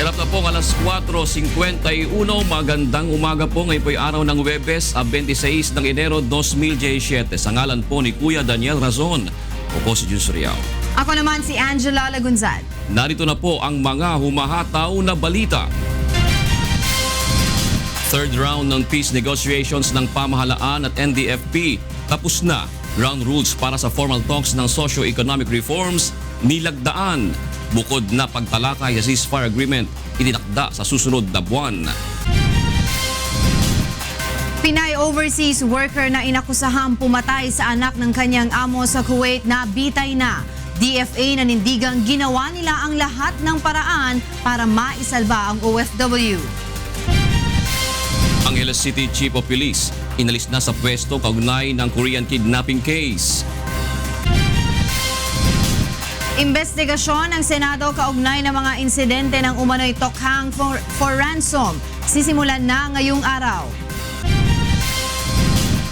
Ganap na po alas 4:51. Magandang umaga po. Ngayon po ay araw ng Huwebes, 26 ng Enero 2017. Sa ngalan po ni Kuya Daniel Razon. O po si Jun Suriao. Ako naman si Angela Lagunzad. Narito na po ang mga humahataw na balita. Third round ng peace negotiations ng pamahalaan at NDFP tapos na. Ground rules para sa formal talks ng socio-economic reforms nilagdaan. Bukod na pagtalakay sa ceasefire agreement, itinakda sa susunod na buwan. Pinay overseas worker na inakusahang pumatay sa anak ng kanyang amo sa Kuwait na bitay na. DFA nanindigang ginawa nila ang lahat ng paraan para maisalba ang OFW. Angeles City Chief of Police inalis na sa pwesto kaugnay ng Korean kidnapping case. Investigasyon ng Senado kaugnay ng mga insidente ng umano'y tokhang for ransom. Sisimulan na ngayong araw.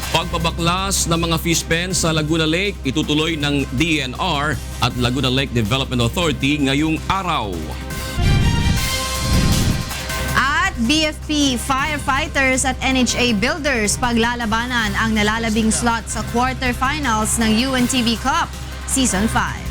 Pagpabaklas ng mga fish pens sa Laguna Lake itutuloy ng DNR at Laguna Lake Development Authority ngayong araw. At BFP firefighters at NHA builders paglalabanan ang nalalabing slot sa quarterfinals ng UNTV Cup Season 5.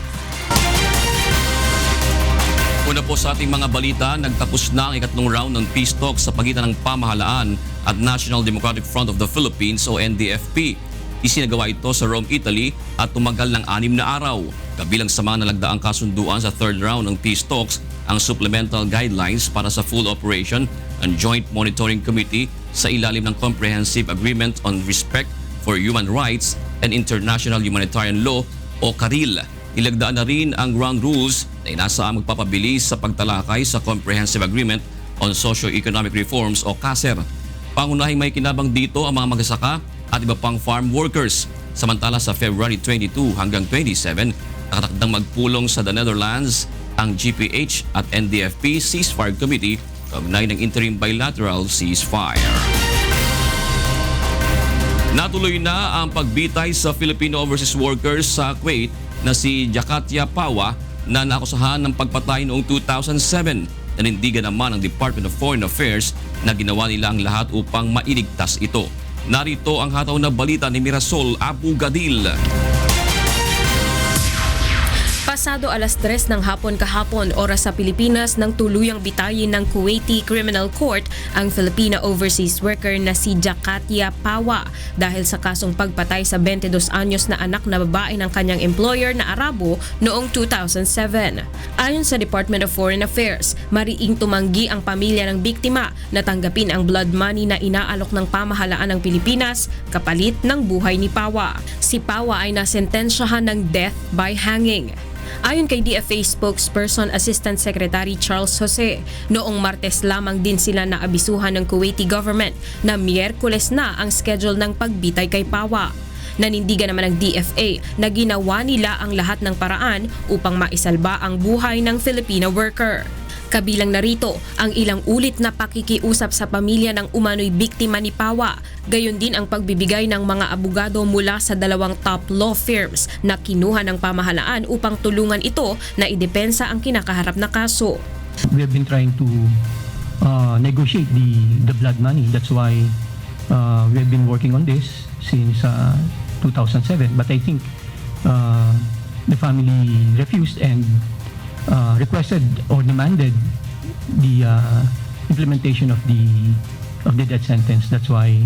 Una po sa ating mga balita, nagtapos na ang ikatlong round ng peace talks sa pagitan ng pamahalaan at National Democratic Front of the Philippines o NDFP. Isinagawa ito sa Rome, Italy at tumagal ng 6 na araw. Kabilang sa mga nalagdaang kasunduan sa third round ng peace talks ang supplemental guidelines para sa full operation ng Joint Monitoring Committee sa ilalim ng Comprehensive Agreement on Respect for Human Rights and International Humanitarian Law o CARIL. Ilagdaan na rin ang ground rules na inasaang magpapabilis sa pagtalakay sa Comprehensive Agreement on Socio-Economic Reforms o CASER. Pangunahing may kinabang dito ang mga magsasaka at iba pang farm workers. Samantala sa February 22 hanggang 27, nakatakdang magpulong sa the Netherlands ang GPH at NDFP Ceasefire Committee kaugnay ng interim bilateral ceasefire. Natuloy na ang pagbitay sa Filipino overseas workers sa Kuwait na si Jakatia Pawa na naakusahan ng pagpatay noong 2007. Nanindigan naman ang Department of Foreign Affairs na ginawa nila ang lahat upang mailigtas ito. Narito ang hataw na balita ni Mirasol Abugadil. Pasado alas 3 ng hapon kahapon, oras sa Pilipinas, nang tuluyang bitayin ng Kuwaiti Criminal Court ang Filipina overseas worker na si Jakatia Pawa dahil sa kasong pagpatay sa 22 anyos na anak na babae ng kanyang employer na Arabo noong 2007. Ayon sa Department of Foreign Affairs, mariing tumanggi ang pamilya ng biktima na tanggapin ang blood money na inaalok ng pamahalaan ng Pilipinas kapalit ng buhay ni Pawa. Si Pawa ay nasentensyahan ng death by hanging. Ayon kay DFA spokesperson Assistant Secretary Charles Jose, noong Martes lamang din sila naabisuhan ng Kuwaiti government na Miyerkules na ang schedule ng pagbitay kay Pawa. Nanindigan naman ng DFA na ginawa nila ang lahat ng paraan upang maisalba ang buhay ng Filipino worker. Kabilang narito ang ilang ulit na pakikiusap sa pamilya ng umano'y biktima ni Pawa, gayon din ang pagbibigay ng mga abogado mula sa dalawang top law firms na kinuha ng pamahalaan upang tulungan ito na idepensa ang kinakaharap na kaso. We have been trying to negotiate the blood money. That's why we have been working on this since 2007. But I think the family refused and requested or demanded the implementation of the death sentence. That's why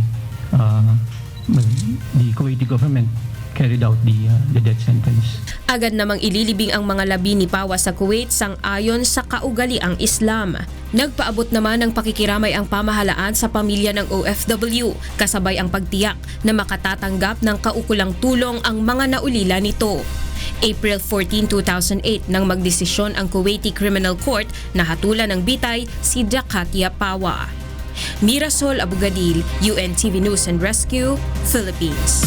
the Kuwaiti government carried out the death sentence. Agad namang ililibing ang mga labi ni Pawa sa Kuwait sang-ayon sa kaugaliang Islam. Nagpaabot naman ng pakikiramay ang pamahalaan sa pamilya ng OFW, kasabay ang pagtiyak na makatatanggap ng kaukulang tulong ang mga naulila nito. April 14, 2008 nang magdesisyon ang Kuwaiti Criminal Court na hatulan ng bitay si Jakatia Pawa. Mirasol Abugadil, UNTV News and Rescue, Philippines.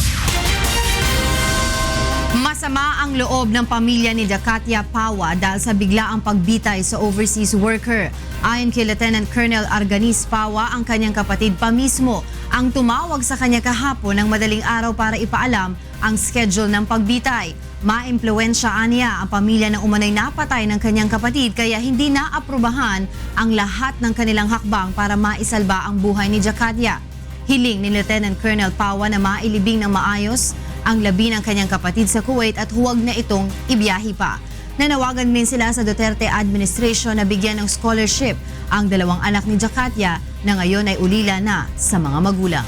Masama ang loob ng pamilya ni Jakatia Pawa dahil sa biglaang pagbitay sa overseas worker. Ayon kay Lieutenant Colonel Arganis Pawa, ang kanyang kapatid pa mismo ang tumawag sa kanya kahapon ng madaling araw para ipaalam ang schedule ng pagbitay. Maimpluwensyaan niya ang pamilya ng umanay napatay ng kanyang kapatid kaya hindi naaprubahan ang lahat ng kanilang hakbang para maisalba ang buhay ni Jakatia. Hiling ni Lieutenant Colonel Pawa na mailibing ng maayos ang labi ng kanyang kapatid sa Kuwait at huwag na itong ibiyahe pa. Nanawagan din sila sa Duterte administration na bigyan ng scholarship ang dalawang anak ni Jakatia na ngayon ay ulila na sa mga magulang.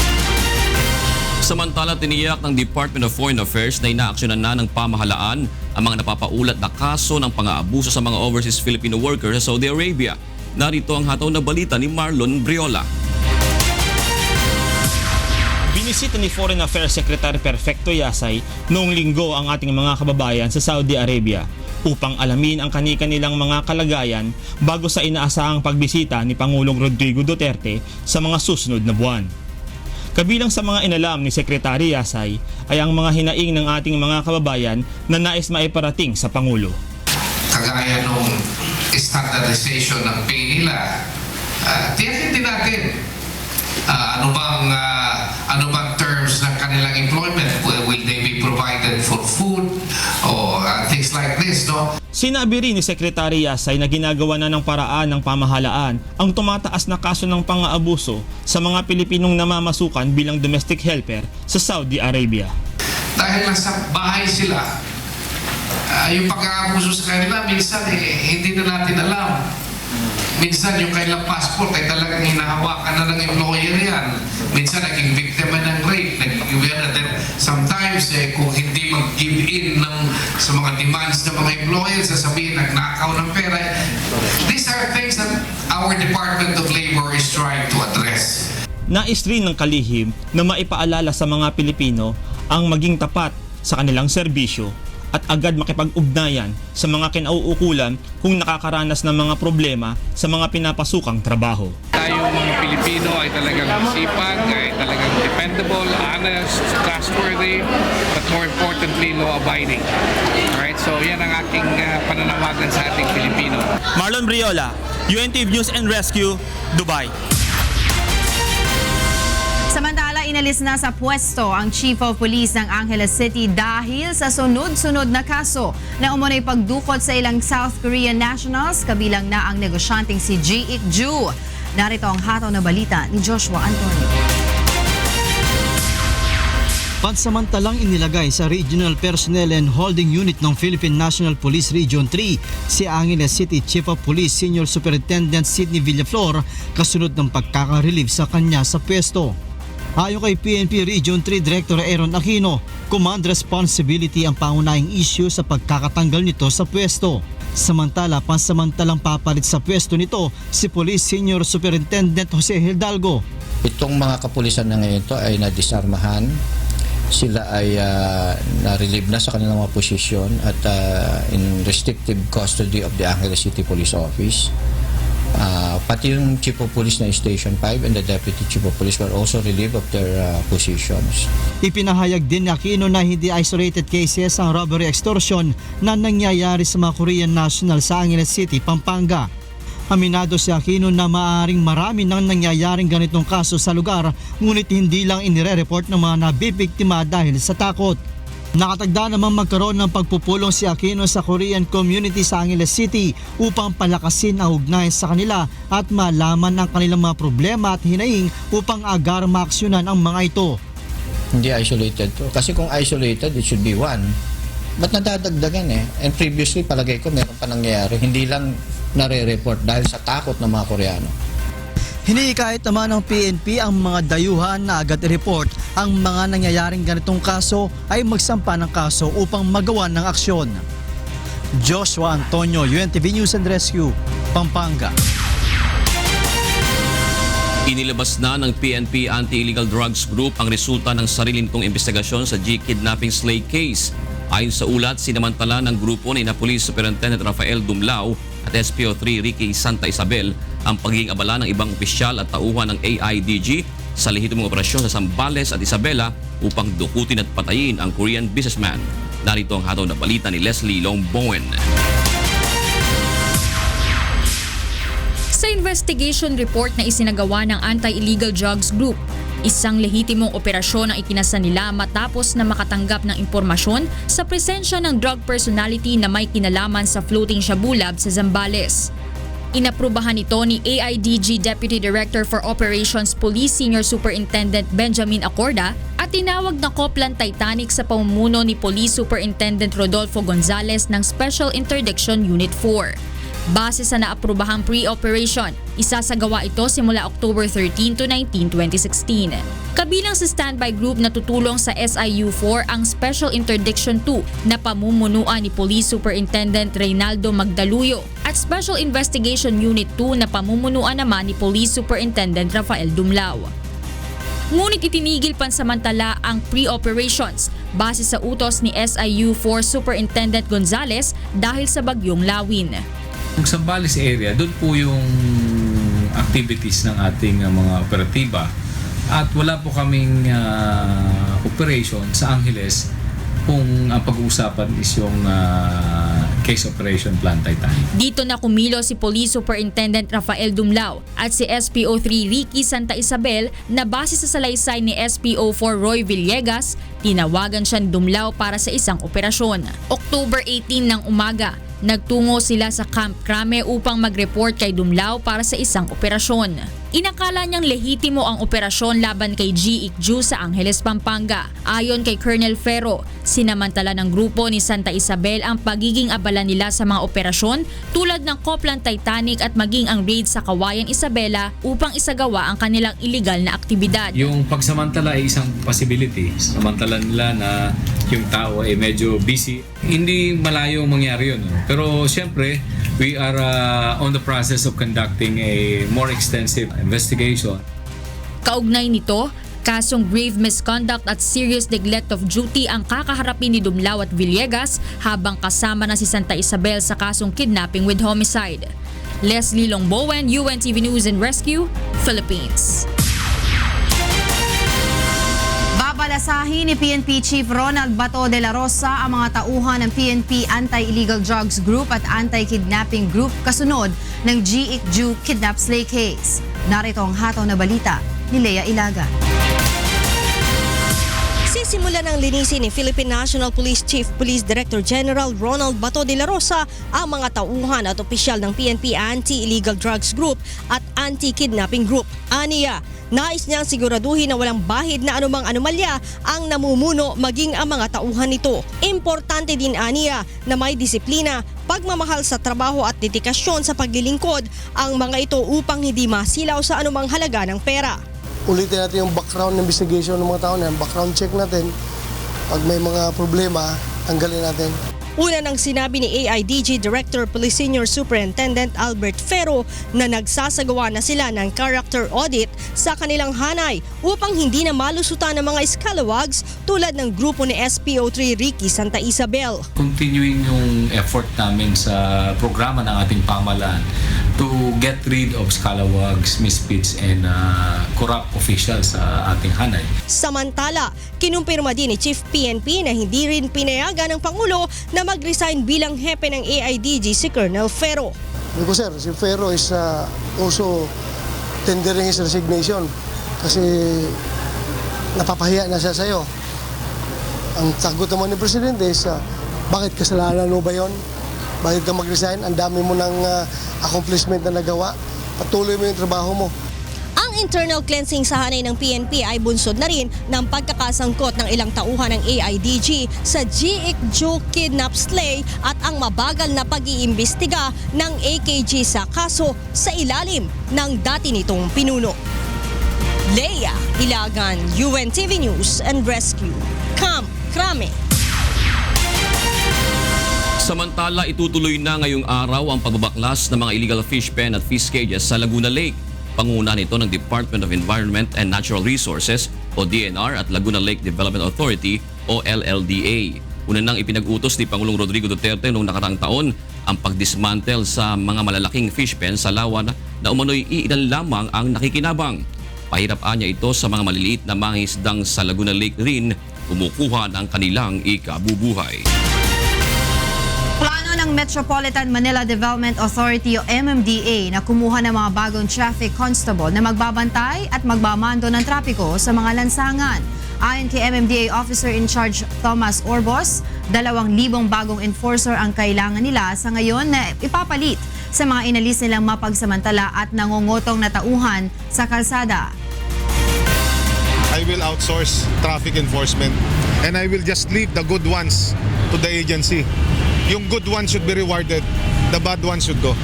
Samantala, tiniyak ng Department of Foreign Affairs na inaaksyonan na ng pamahalaan ang mga napapaulat na kaso ng pang-aabuso sa mga overseas Filipino workers sa Saudi Arabia. Narito ang hataw na balita ni Marlon Briola. Binisita ni Foreign Affairs Secretary Perfecto Yasay noong linggo ang ating mga kababayan sa Saudi Arabia upang alamin ang kani-kanilang mga kalagayan bago sa inaasahang pagbisita ni Pangulong Rodrigo Duterte sa mga susunod na buwan. Kabilang sa mga inalam ni Secretary Yasay ay ang mga hinaing ng ating mga kababayan na nais maiparating sa Pangulo. Kagaya nung standardization ng pay nila, tiyakin din natin ano bang terms ng kanilang employment. Will they be provided for food or things like this, no? Sinabi rin ni Secretary Yasay na ginagawa na ng paraan ng pamahalaan ang tumataas na kaso ng pang-aabuso sa mga Pilipinong namamasukan bilang domestic helper sa Saudi Arabia. Dahil nasa bahay sila, yung pag-aabuso sa kanila, minsan hindi na natin alam. Minsan yung kailang passport ay talagang hinahawakan na ng employer yan. Minsan naging biktima ng rape. Sometimes kung hindi mag-give in sa mga demands ng mga employers, sasabihin nagnakaw ng pera. These are things that our Department of Labor is trying to address. Nais rin ng kalihim na maipaalala sa mga Pilipino ang maging tapat sa kanilang serbisyo at agad makipag-ugnayan sa mga kinauukulan kung nakakaranas ng mga problema sa mga pinapasukang trabaho. Tayo mga Pilipino ay talagang sipag, ay talagang dependable, honest, trustworthy, but more importantly, law-abiding. Alright, so yan ang aking pananawagan sa ating Pilipino. Marlon Briola, UNTV News and Rescue, Dubai. Samantala, inalis na sa pwesto ang Chief of Police ng Angeles City dahil sa sunod-sunod na kaso na umunay pagdukot sa ilang South Korean nationals, kabilang na ang negosyanteng si Ji Ik-ju. Narito ang hataw na balita ni Joshua Antonio. Pansamantalang inilagay sa Regional Personnel and Holding Unit ng Philippine National Police Region 3 si Angeles City Chief of Police Senior Superintendent Sidney Villaflor kasunod ng pagkaka-relieve sa kanya sa pwesto. Ayon kay PNP Region 3 Director Aaron Aquino, command responsibility ang pangunahing issue sa pagkakatanggal nito sa pwesto. Samantala, pansamantalang papalit sa pwesto nito si Police Senior Superintendent Jose Hidalgo. Itong mga kapulisan na ngayon ito ay nadisarmahan. Sila ay na-relieve na sa kanilang mga posisyon at in restrictive custody of the Angeles City Police Office. Pati yung Chief of Police na Station 5 and the Deputy Chief of Police were also relieved of their positions. Ipinahayag din ni Aquino na hindi isolated cases ang robbery extortion na nangyayari sa mga Korean national sa Angeles City, Pampanga. Aminado si Aquino na maaaring marami nang nangyayaring ganitong kaso sa lugar, ngunit hindi lang inire-report ng mga nabibiktima dahil sa takot. Nakatagda namang magkaroon ng pagpupulong si Aquino sa Korean community sa Angeles City upang palakasin ang ugnayan sa kanila at malaman ang kanilang mga problema at hinaing upang agar maaksyonan ang mga ito. Hindi isolated to. Kasi kung isolated, it should be one. Ba't nadadagdagan And previously, palagay ko, meron pa nangyayari. Hindi lang nare-report dahil sa takot ng mga Koreano. Hinihikayat naman ng PNP ang mga dayuhan na agad i-report ang mga nangyayaring ganitong kaso ay magsampa ng kaso upang magawa ng aksyon. Joshua Antonio, UNTV News and Rescue, Pampanga. Inilabas na ng PNP Anti-Illegal Drugs Group ang resulta ng sarili nitong investigasyon sa G-Kidnapping Slay case. Ayon sa ulat, sinamantala ng grupo ni Police Superintendent Rafael Dumlao at SPO3 Ricky Santa Isabel ang pagiging abala ng ibang opisyal at tauhan ng AIDG sa lehitimong operasyon sa Zambales at Isabela upang dukutin at patayin ang Korean businessman. Narito ang hataw na balita ni Leslie Longbowen. Sa investigation report na isinagawa ng Anti-Illegal Drugs Group, Isang lehitimong operasyon ang ikinasa nila matapos na makatanggap ng impormasyon sa presensya ng drug personality na may kinalaman sa floating shabu lab sa Zambales. Inaprubahan ito ni AIDG Deputy Director for Operations Police Senior Superintendent Benjamin Acorda at tinawag na Koplan Titanic sa pamumuno ni Police Superintendent Rodolfo Gonzales ng Special Interdiction Unit 4. Base sa naaprubahang pre-operation, isasagawa ito simula October 13 to 19, 2016. Kabilang sa standby group na tutulong sa SIU-4 ang Special Interdiction 2 na pamumunuan ni Police Superintendent Reynaldo Magdaluyo at Special Investigation Unit 2 na pamumunuan naman ni Police Superintendent Rafael Dumlao. Ngunit itinigil pansamantala ang pre-operations base sa utos ni SIU-4 Superintendent Gonzales dahil sa bagyong Lawin. Yung Zambales area, doon po yung activities ng ating mga operatiba at wala po kaming operation sa Angeles kung ang pag-uusapan is yung case operation Plan Titanic. Dito na kumilo si Police Superintendent Rafael Dumlao at si SPO3 Ricky Santa Isabel na base sa salaysay ni SPO4 Roy Villegas, tinawagan siya ni Dumlao para sa isang operasyon. October 18 ng umaga, nagtungo sila sa Camp Crame upang mag-report kay Dumlao para sa isang operasyon. Inakala niyang lehitimo ang operasyon laban kay G. Ikju sa Angeles, Pampanga. Ayon kay Colonel Ferro, sinamantala ng grupo ni Santa Isabel ang pagiging abala nila sa mga operasyon tulad ng Koplan Titanic at maging ang raid sa Kawayan Isabela upang isagawa ang kanilang illegal na aktibidad. Yung pagsamantala ay isang possibility. Samantala nila na yung tao ay medyo busy. Hindi malayo mangyari yun. Pero siyempre, we are on the process of conducting a more extensive investigation. Kaugnay nito, kasong grave misconduct at serious neglect of duty ang kakaharapin ni Dumlao at Villegas habang kasama na si Santa Isabel sa kasong kidnapping with homicide. Leslie Longbowen, UNTV News and Rescue, Philippines. Babalasahin ni PNP Chief Ronald Bato de la Rosa ang mga tauhan ng PNP Anti-Illegal Drugs Group at Anti-Kidnapping Group kasunod ng G. Ikju Kidnap Slay Case. Narito ang hataw na balita ni Lea Ilaga. Sisimula ng linisin ni Philippine National Police Chief Police Director General Ronald Bato de la Rosa ang mga tauhan at opisyal ng PNP Anti-Illegal Drugs Group at Anti-Kidnapping Group. Aniya, nais niyang siguraduhin na walang bahid na anumang anomalya ang namumuno maging ang mga tauhan nito. Importante din aniya na may disiplina, pagmamahal sa trabaho at dedikasyon sa paglilingkod ang mga ito upang hindi masilaw sa anumang halaga ng pera. Ulitin natin yung background investigation ng mga tao na yan, background check natin. Pag may mga problema, tanggalin natin. Una nang sinabi ni AIDG Director Police Senior Superintendent Albert Ferro na nagsasagawa na sila ng character audit sa kanilang hanay upang hindi na malusutan ng mga scalawags tulad ng grupo ni SPO3 Ricky Santa Isabel. Continuing yung effort namin sa programa ng ating pamahalaan to get rid of scalawags, misfits, and corrupt officials sa ating hanay. Samantala, kinumpirma din ni Chief PNP na hindi rin pinayagan ng Pangulo na mag-resign bilang hepe ng AIDG si Colonel Ferro. Sir, si Ferro is also tendering his resignation kasi napapahiya na siya sa'yo. Ang sagot naman ni Presidente is, bakit kasalanan mo ba yun? Bakit ka mag-resign? Ang dami mo ng accomplishment na nagawa. Patuloy mo yung trabaho mo. Ang internal cleansing sa hanay ng PNP ay bunsod na rin ng pagkakasangkot ng ilang tauhan ng AIDG sa G. Ikju Kidnap Slay at ang mabagal na pag-iimbestiga ng AKG sa kaso sa ilalim ng dati nitong pinuno. Lea Ilagan, UNTV News and Rescue, Camp Crame. Samantala, itutuloy na ngayong araw ang pagbabaklas ng mga illegal fish pen at fish cages sa Laguna Lake. Panguna nito ng Department of Environment and Natural Resources o DNR at Laguna Lake Development Authority o LLDA. Una nang ipinag-utos ni Pangulong Rodrigo Duterte noong nakaraang taon ang pagdismantle sa mga malalaking fish pen sa Lawan na umano'y iilan lamang ang nakikinabang. Pahirap niya ito sa mga maliliit na mangisdang sa Laguna Lake rin kumukuha ng kanilang ikabubuhay. Plano ng ng Metropolitan Manila Development Authority o MMDA na kumuha ng mga bagong traffic constable na magbabantay at magbamando ng trapiko sa mga lansangan. Ayon kay MMDA Officer in Charge Thomas Orbos, 2,000 bagong enforcer ang kailangan nila sa ngayon na ipapalit sa mga inalis nilang mapagsamantala at nangungutong na tauhan sa kalsada. I will outsource traffic enforcement and I will just leave the good ones to the agency. Yung good ones should be rewarded, the bad ones should go.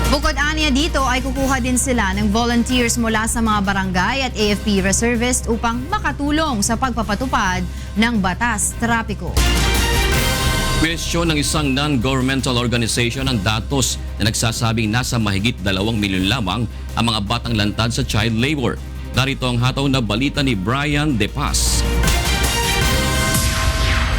Bukod aniya dito ay kukuha din sila ng volunteers mula sa mga barangay at AFP reservist upang makatulong sa pagpapatupad ng batas trapiko. Kwestiyon ng isang non-governmental organization ang datos na nagsasabing nasa mahigit 2 milyon lamang ang mga batang lantad sa child labor. Narito ang hataw na balita ni Brian De Paz.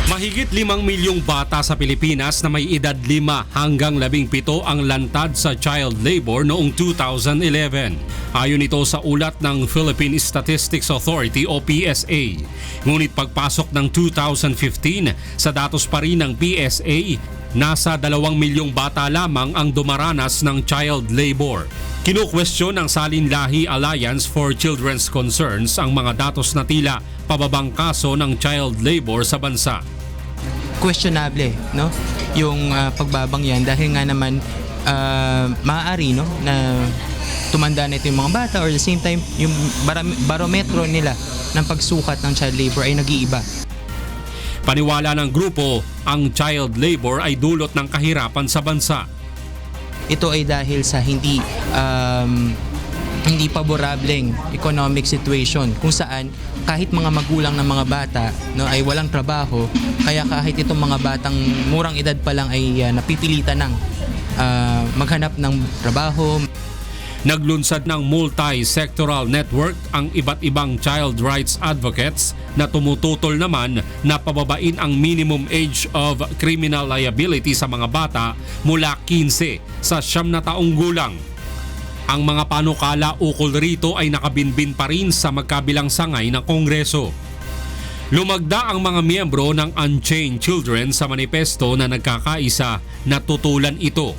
Mahigit 5 milyong bata sa Pilipinas na may edad 5 hanggang 17 ang lantad sa child labor noong 2011. Ayon ito sa ulat ng Philippine Statistics Authority o PSA. Ngunit pagpasok ng 2015, sa datos pa rin ng PSA, nasa 2 milyong bata lamang ang dumaranas ng child labor. Kinukwestiyon ng Salinlahi Alliance for Children's Concerns ang mga datos na tila pababang kaso ng child labor sa bansa. Questionable, no? Yung pagbabang yan dahil nga naman maaari, no, na tumanda na ito yung mga bata or at the same time yung barometro nila ng pagsukat ng child labor ay nag-iiba. Paniwala ng grupo, ang child labor ay dulot ng kahirapan sa bansa. Ito ay dahil sa hindi paborableng economic situation kung saan kahit mga magulang ng mga bata, no, ay walang trabaho, kaya kahit itong mga batang murang edad pa lang ay napipilitan ng maghanap ng trabaho. Naglunsad ng multi-sectoral network ang iba't ibang child rights advocates na tumututol naman na pababain ang minimum age of criminal liability sa mga bata mula 15 sa 9 na taong gulang. Ang mga panukala ukol rito ay nakabinbin pa rin sa magkabilang sangay ng Kongreso. Lumagda ang mga miyembro ng Unchained Children sa manifesto na nagkakaisa na tutulan ito.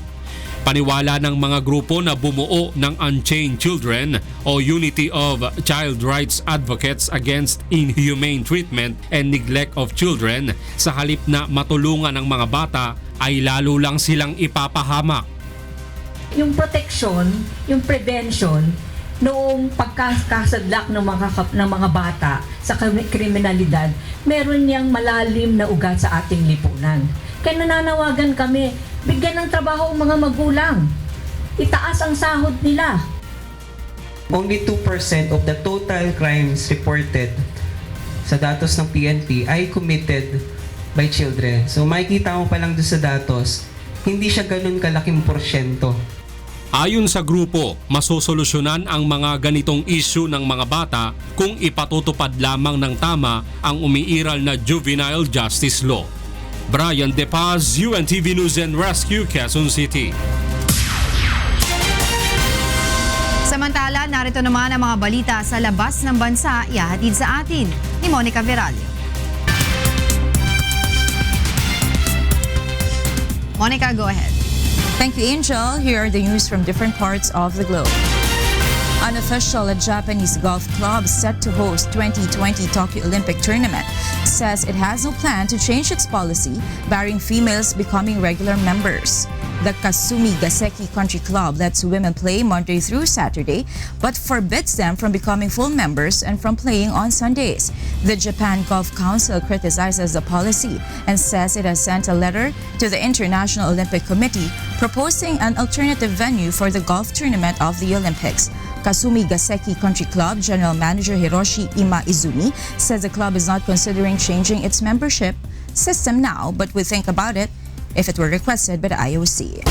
Paniwala ng mga grupo na bumuo ng Unchained Children o Unity of Child Rights Advocates Against Inhumane Treatment and Neglect of Children, sa halip na matulungan ng mga bata ay lalo lang silang ipapahamak. Yung protection, yung prevention, noong pagkakasadlak ng mga bata sa kriminalidad, meron niyang malalim na ugat sa ating lipunan. Kaya nananawagan kami, bigyan ng trabaho ang mga magulang. Itaas ang sahod nila. Only 2% of the total crimes reported sa datos ng PNP ay committed by children. So makikita mo pa lang doon sa datos, hindi siya ganun kalaking porsyento. Ayon sa grupo, masosolusyonan ang mga ganitong issue ng mga bata kung ipatutupad lamang ng tama ang umiiral na juvenile justice law. Brian De Paz, UNTV News and Rescue, Quezon City. Samantala, narito naman ang mga balita sa labas ng bansa, ihahatid sa atin ni Monica Veralio. Monica, go ahead. Thank you, Angel. Here are the news from different parts of the globe. Unofficial Japanese golf club set to host 2020 Tokyo Olympic tournament says it has no plan to change its policy, barring females becoming regular members. The Kasumi Gaseki Country Club lets women play Monday through Saturday, but forbids them from becoming full members and from playing on Sundays. The Japan Golf Council criticizes the policy and says it has sent a letter to the International Olympic Committee proposing an alternative venue for the golf tournament of the Olympics. Kasumi Gaseki Country Club General Manager Hiroshi Ima Izumi says the club is not considering changing its membership system now, but would think about it if it were requested by the IOC.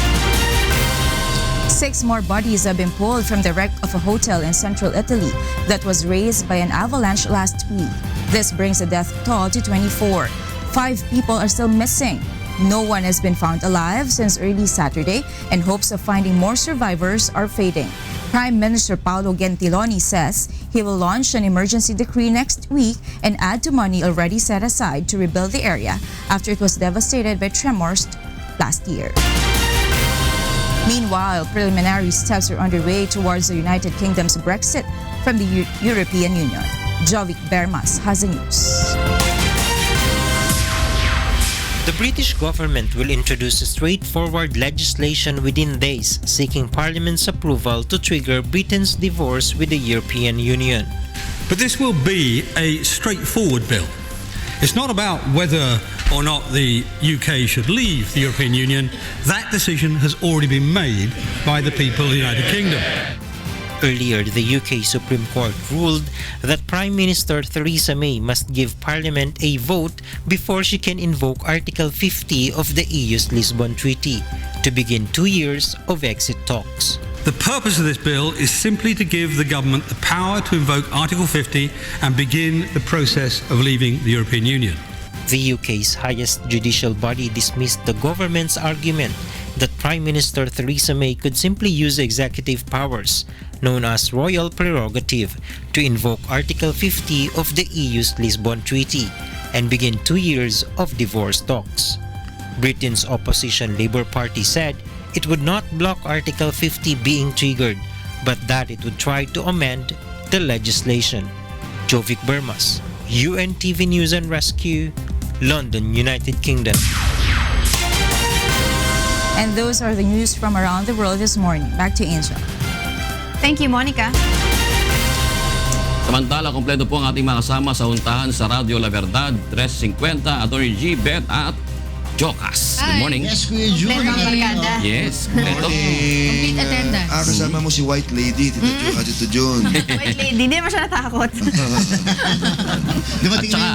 6 more bodies have been pulled from the wreck of a hotel in central Italy that was razed by an avalanche last week. This brings the death toll to 24. 5 people are still missing. No one has been found alive since early Saturday, and hopes of finding more survivors are fading. Prime Minister Paolo Gentiloni says he will launch an emergency decree next week and add to money already set aside to rebuild the area after it was devastated by tremors last year. Meanwhile, preliminary steps are underway towards the United Kingdom's Brexit from the European Union. Jovic Bermas has the news. The British government will introduce straightforward legislation within days seeking Parliament's approval to trigger Britain's divorce with the European Union. But this will be a straightforward bill. It's not about whether or not the UK should leave the European Union. That decision has already been made by the people of the United Kingdom. Earlier, the UK Supreme Court ruled that Prime Minister Theresa May must give Parliament a vote before she can invoke Article 50 of the EU's Lisbon Treaty to begin 2 years of exit talks. The purpose of this bill is simply to give the government the power to invoke Article 50 and begin the process of leaving the European Union. The UK's highest judicial body dismissed the government's argument that Prime Minister Theresa May could simply use executive powers, known as royal prerogative, to invoke Article 50 of the EU's Lisbon Treaty and begin 2 years of divorce talks. Britain's opposition Labour Party said it would not block Article 50 being triggered, but that it would try to amend the legislation. Jovic Bermas, UNTV News and Rescue, London, United Kingdom. And those are the news from around the world this morning. Back to Angel. Thank you, Monica. Samantala, kompleto po ang ating mga kasama sa huntahan sa Radyo La Verdad, 350, Atty. G. Bet at Jocas. Good morning. Yes, Kuya Jun. Yes, kompleto. Complete attendance. Kasama mo si White Lady, Tito Jun. Wait, lady, hindi naman siya natakot. At saka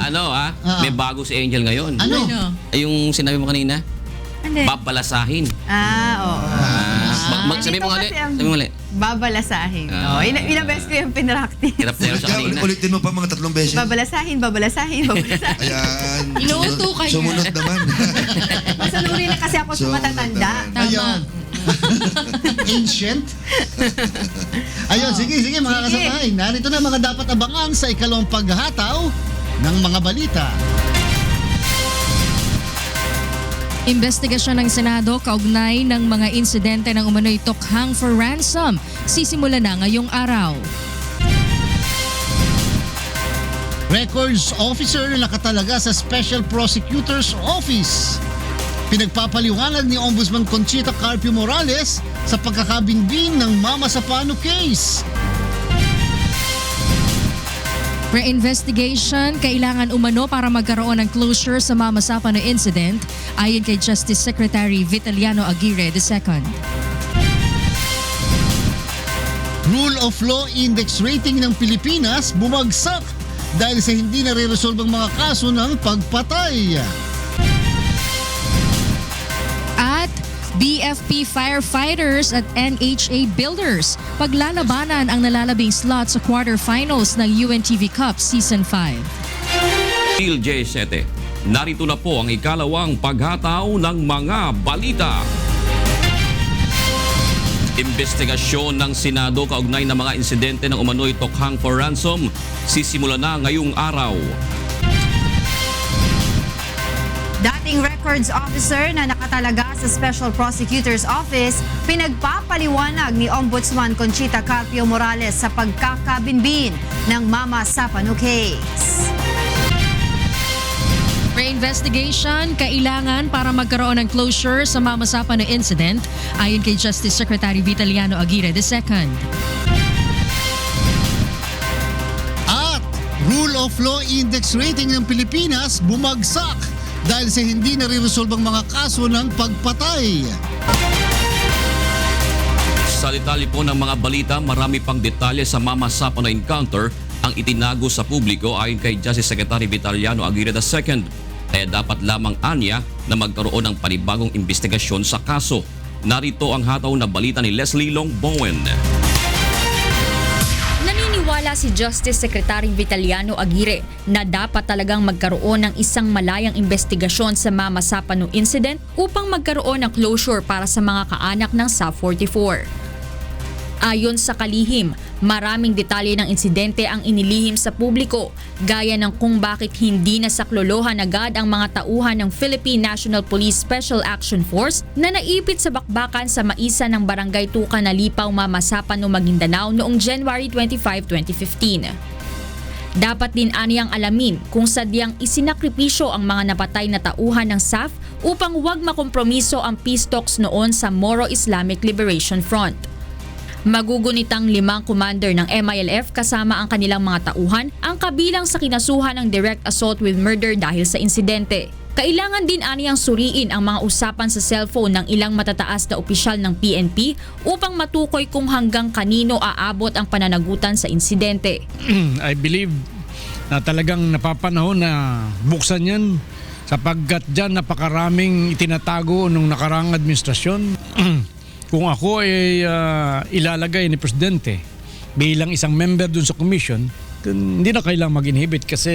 may bago si Angel ngayon. Ano? Ay, yung sinabi mo kanina, Ano? babalasahin. Oo. Sabi mo ulit. Babalasahin. Ah. Ilang beses ko yung pinractice. Hirap na yun sa kanina. Ulitin mo pa mga 3 beses. Babalasahin. Ayan. Inuuto ka niya. Sumunod naman. Masanuri na kasi ako sa matatanda. Ayan. Ancient. Ayun, sige mga kasamahin. Narito na mga dapat abangan sa ikalawang paghataw ng mga balita. Investigasyon ng Senado kaugnay ng mga insidente ng umano'y tokhang for ransom. Sisimula na ngayong araw. Records officer na nakatalaga sa Special Prosecutor's Office. Pinagpapaliwanag ni Ombudsman Conchita Carpio Morales sa pagkakabinbin ng Mama Sapano case. Re-investigation, kailangan umano para magkaroon ng closure sa Mama Sapano incident ayon kay Justice Secretary Vitaliano Aguirre II. Rule of Law Index rating ng Pilipinas bumagsak dahil sa hindi nare-resolve ang mga kaso ng pagpatay. At BFP firefighters at NHA builders paglalabanan ang nalalabing slot sa quarterfinals ng UNTV Cup Season 5. J7. Narito na po ang ikalawang paghataw ng mga balita. Investigasyon ng Senado kaugnay ng mga insidente ng umano'y tokhang for ransom sisimula na ngayong araw. Dating records officer na nakatalaga sa Special Prosecutor's Office, pinagpapaliwanag ni Ombudsman Conchita Carpio Morales sa pagkakabinbin ng Mama Sapano case. Re-investigation, kailangan para magkaroon ng closure sa Mama Sapano incident ayon kay Justice Secretary Vitaliano Aguirre II. At Rule of Law Index rating ng Pilipinas bumagsak dahil sa hindi nare-resolve ang mga kaso ng pagpatay. Sa detalye po ng mga balita, marami pang detalye sa Mama Sapano encounter ang itinago sa publiko ayon kay Justice Secretary Vitaliano Aguirre II. Kaya dapat lamang anya na magkaroon ng panibagong investigasyon sa kaso. Narito ang hataw na balita ni Leslie Long Bowen. Naniniwala si Justice Secretary Vitaliano Aguirre na dapat talagang magkaroon ng isang malayang investigasyon sa Mama Sapano incident upang magkaroon ng closure para sa mga kaanak ng SAP 44. Ayon sa kalihim, maraming detalye ng insidente ang inilihim sa publiko, gaya ng kung bakit hindi nasaklolohan agad ang mga tauhan ng Philippine National Police Special Action Force na naipit sa bakbakan sa maisa ng Barangay Tuca na Lipaw, Mamasapan, Maguindanao noong January 25, 2015. Dapat din aniyang alamin kung sadyang isinakripisyo ang mga napatay na tauhan ng SAF upang huwag makompromiso ang peace talks noon sa Moro Islamic Liberation Front. Magugunitang 5 commander ng MILF kasama ang kanilang mga tauhan ang kabilang sa kinasuhan ng direct assault with murder dahil sa insidente. Kailangan din aniyang suriin ang mga usapan sa cellphone ng ilang matataas na opisyal ng PNP upang matukoy kung hanggang kanino aabot ang pananagutan sa insidente. I believe na talagang napapanahon na buksan yan sapagkat dyan napakaraming itinatago nung nakarang administrasyon. Kung ako ay ilalagay ni Presidente bilang isang member dun sa commission, hindi na kailangang mag-inhibit kasi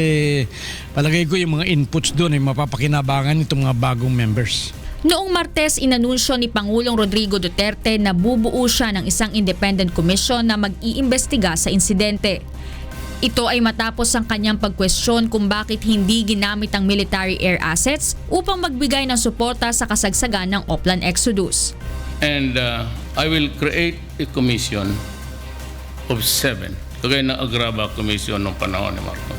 palagay ko yung mga inputs doon ay mapapakinabangan itong mga bagong members. Noong Martes, inanunsyo ni Pangulong Rodrigo Duterte na bubuo siya ng isang independent commission na mag-iimbestiga sa insidente. Ito ay matapos ang kanyang pagkwestiyon kung bakit hindi ginamit ang military air assets upang magbigay ng suporta sa kasagsagan ng Oplan Exodus. And I will create a commission of 7. Kagaya ng Agraba Commission noong panahon ni Marcos.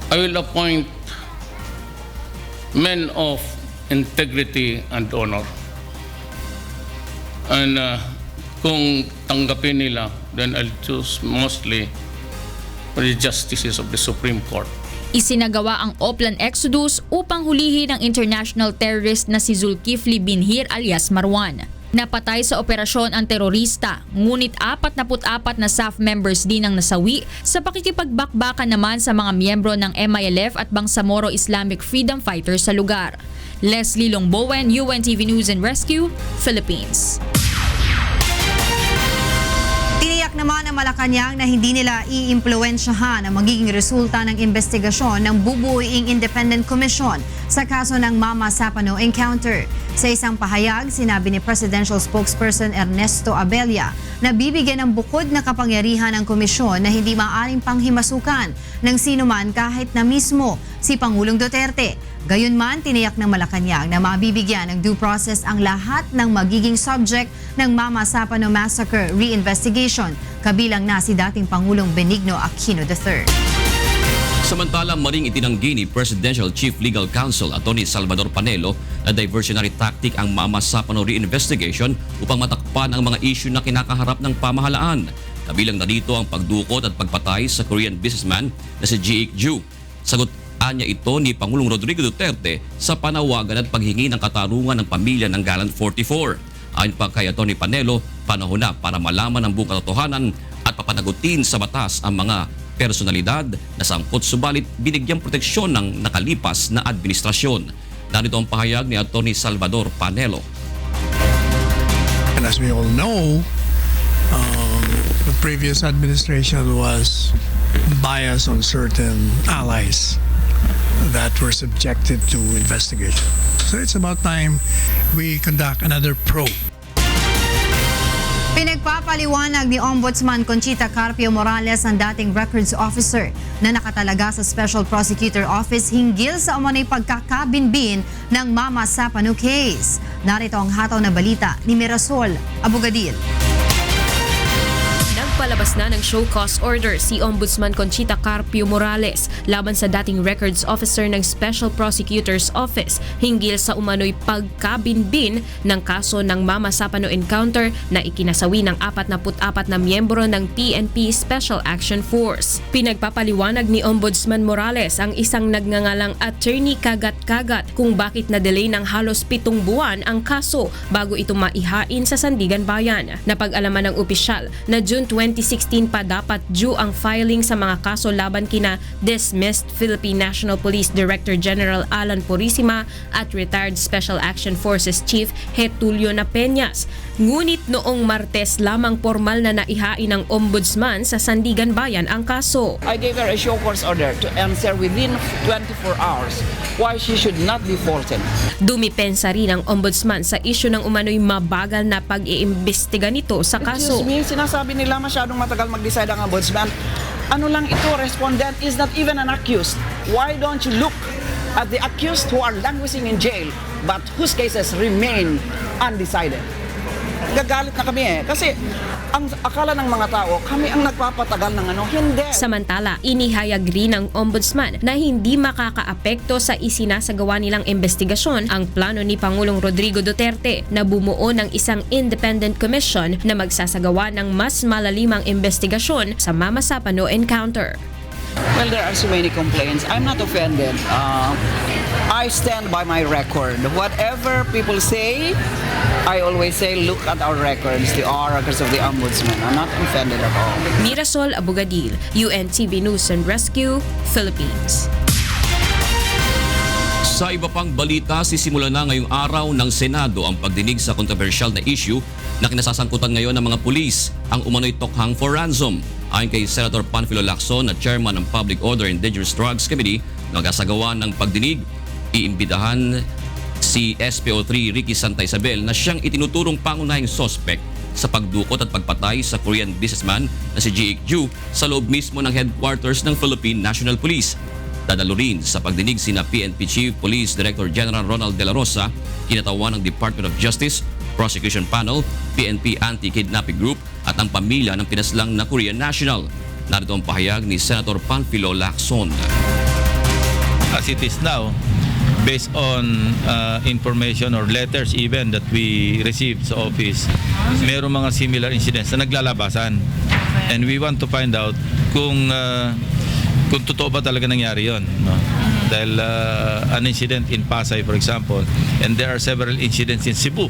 I will appoint men of integrity and honor. And kung tanggapin nila, then I'll choose mostly the justices of the Supreme Court. Isinagawa ang Oplan Exodus upang hulihin ang international terrorist na si Zulkifli Binhir alias Marwan. Napatay sa operasyon ang terorista, ngunit 44 na SAF members din ang nasawi sa pakikipagbakbakan naman sa mga miyembro ng MILF at Bangsamoro Islamic Freedom Fighters sa lugar. Leslie Longbowen, UNTV News and Rescue, Philippines. Tiniyak naman ng Malacanang na hindi nila iimpluwensyahan ang magiging resulta ng investigasyon ng bubuuing independent commission sa kaso ng Mama Sapano encounter. Sa isang pahayag, sinabi ni Presidential Spokesperson Ernesto Abella na bibigyan ng bukod na kapangyarihan ng komisyon na hindi maaaring panghimasukan ng sinuman kahit na mismo si Pangulong Duterte. Gayunman, tiniyak ng Malacanang na mabibigyan ng due process ang lahat ng magiging subject ng Mama Sapano Massacre reinvestigation, kabilang na si dating Pangulong Benigno Aquino III. Samantala, maring itinanggi ni Presidential Chief Legal Counsel Atty. Salvador Panelo na diversionary tactic ang Mama Sapano reinvestigation upang matakpan ang mga issue na kinakaharap ng pamahalaan. Kabilang na dito ang pagdukot at pagpatay sa Korean businessman na si Ji Ik-ju. Sagutan niya ito ni Pangulong Rodrigo Duterte sa panawagan at paghingi ng katarungan ng pamilya ng Gallant 44. Ayon pa kay Atty. Panelo, panahon na para malaman ang buong katotohanan at papanagutin sa batas ang mga personalidad na sangkot subalit binigyang proteksyon ng nakalipas na administrasyon. Narito ang pahayag ni Atty. Salvador Panelo. And as we all know, the previous administration was biased on certain allies that were subjected to investigation. So it's about time we conduct another probe. Pinagpapaliwanag ni Ombudsman Conchita Carpio Morales ang dating records officer na nakatalaga sa Special Prosecutor Office hinggil sa umano'y pagkakabinbin ng Mama Sapano case. Narito ang hataw na balita ni Mirasol Abogadil. Nagpalabas na ng show cause order si Ombudsman Conchita Carpio Morales laban sa dating records officer ng Special Prosecutor's Office hinggil sa umano'y pagkabinbin ng kaso ng Mama Sapano encounter na ikinasawi ng 44 na miyembro ng PNP Special Action Force. Pinagpapaliwanag ni Ombudsman Morales ang isang nagngangalang Attorney Kagat-Kagat kung bakit na-delay ng halos 7 buwan ang kaso bago ito maihain sa Sandigan Bayan. Napag-alaman ng opisyal na June 20 2016 pa dapat due ang filing sa mga kaso laban kina dismissed Philippine National Police Director General Alan Purisima at retired Special Action Forces Chief Getulio Napeñas. Ngunit noong Martes lamang formal na naihain ng Ombudsman sa Sandigan Bayan ang kaso. I gave her a show cause order to answer within 24 hours why she should not be faulted. Dumipensa rin ang Ombudsman sa isyu ng umano'y mabagal na pag-iimbestiga nito sa kaso. Excuse me, sinasabi nila masyadong matagal mag-decide ang Ombudsman. Ano lang ito, respondent is not even an accused. Why don't you look at the accused who are languishing in jail but whose cases remain undecided? Gagalit na kami kasi ang akala ng mga tao, kami ang nagpapatagal ng hindi. Samantala, inihayag rin ng Ombudsman na hindi makakaapekto sa isinasagawa nilang investigasyon ang plano ni Pangulong Rodrigo Duterte na bumuo ng isang independent commission na magsasagawa ng mas malalimang investigasyon sa Mama Sapano encounter. Well, there are so many complaints. I'm not offended. I stand by my record. Whatever people say, I always say, look at our records, the records of the Ombudsman. I'm not offended at all. Mirasol Abugadil, UNTV News and Rescue, Philippines. Sa iba pang balita, sisimula na ngayong araw ng Senado ang pagdinig sa kontrobersyal na issue na kinasasangkutan ngayon ng mga pulis, ang umano'y tokhang for ransom. Ayon kay Senator Panfilo Lacson na chairman ng Public Order and Dangerous Drugs Committee na magsasagawa ng pagdinig, iimbidahan si SPO3 Ricky Santa Isabel na siyang itinuturong pangunahing suspect sa pagdukot at pagpatay sa Korean businessman na si Ji Ik-ju sa loob mismo ng headquarters ng Philippine National Police. Dadalo rin sa pagdinig sina PNP Chief Police Director General Ronald De La Rosa, kinatawan ng Department of Justice, Prosecution Panel, PNP Anti-Kidnapping Group at ang pamilya ng pinaslang na Korean national. Narito ang pahayag ni Senator Panfilo Lacson. As it is now, based on information or letters even that we received sa office, mayroong mga similar incidents na naglalabasan. And we want to find out kung totoo ba talaga nangyari yon, no? Dahil an incident in Pasay, for example, and there are several incidents in Cebu.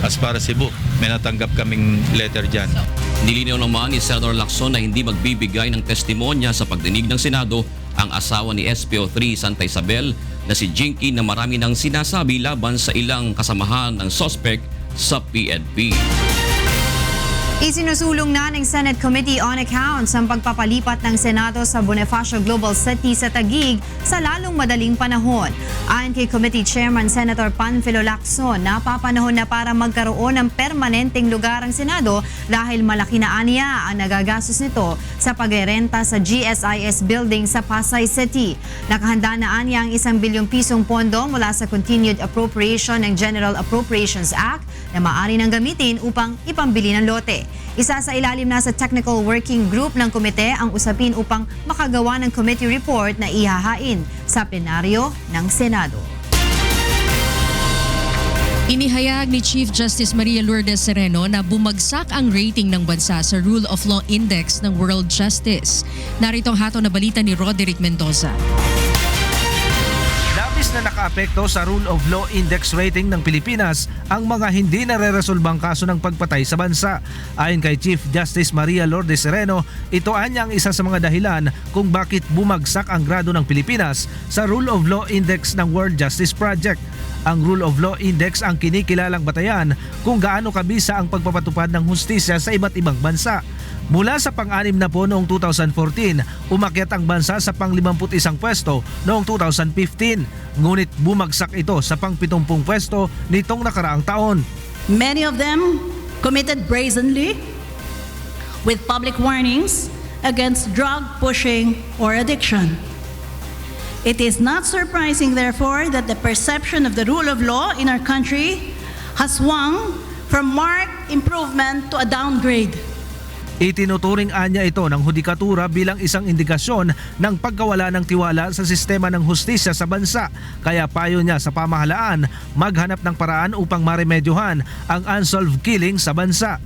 As para Cebu, may natanggap kaming letter dyan. Nilinaw naman ni Senator Lacson na hindi magbibigay ng testimonya sa pagdinig ng Senado ang asawa ni SPO3 Santa Isabel na si Jinky na marami nang sinasabi laban sa ilang kasamahan ng suspect sa PNP. Isinusulong na ng Senate Committee on Accounts ang pagpapalipat ng Senado sa Bonifacio Global City sa Taguig sa lalong madaling panahon. Ayon kay Committee Chairman Senator Panfilo Lacson, napapanahon na para magkaroon ng permanenteng lugar ang Senado dahil malaki na aniya ang nagagastos nito sa pagrerenta sa GSIS building sa Pasay City. Nakahanda na aniya ang 1 bilyong pisong pondo mula sa Continued Appropriation ng General Appropriations Act na maaari nang gamitin upang ipambili ng lote. Isa sa ilalim na sa Technical Working Group ng komite ang usapin upang makagawa ng committee report na ihahain sa plenaryo ng Senado. Inihayag ni Chief Justice Maria Lourdes Sereno na bumagsak ang rating ng bansa sa Rule of Law Index ng World Justice. Narito ang hato na balita ni Roderick Mendoza. Na nakaapekto sa Rule of Law Index rating ng Pilipinas ang mga hindi nareresolbang kaso ng pagpatay sa bansa. Ayon kay Chief Justice Maria Lourdes Sereno, ito anya ang isa sa mga dahilan kung bakit bumagsak ang grado ng Pilipinas sa Rule of Law Index ng World Justice Project. Ang Rule of Law Index ang kinikilalang batayan kung gaano kabisa ang pagpapatupad ng hustisya sa iba't ibang bansa. Mula sa pang-anim na po noong 2014, umakyat ang bansa sa pang-51 pwesto noong 2015. Ngunit bumagsak ito sa pang-70 pwesto nitong nakaraang taon. Many of them committed brazenly with public warnings against drug pushing or addiction. It is not surprising, therefore, that the perception of the rule of law in our country has swung from marked improvement to a downgrade. Itinuturing anya ito ng hudikatura bilang isang indikasyon ng pagkawala ng tiwala sa sistema ng hustisya sa bansa. Kaya payo niya sa pamahalaan maghanap ng paraan upang maremedyohan ang unsolved killing sa bansa.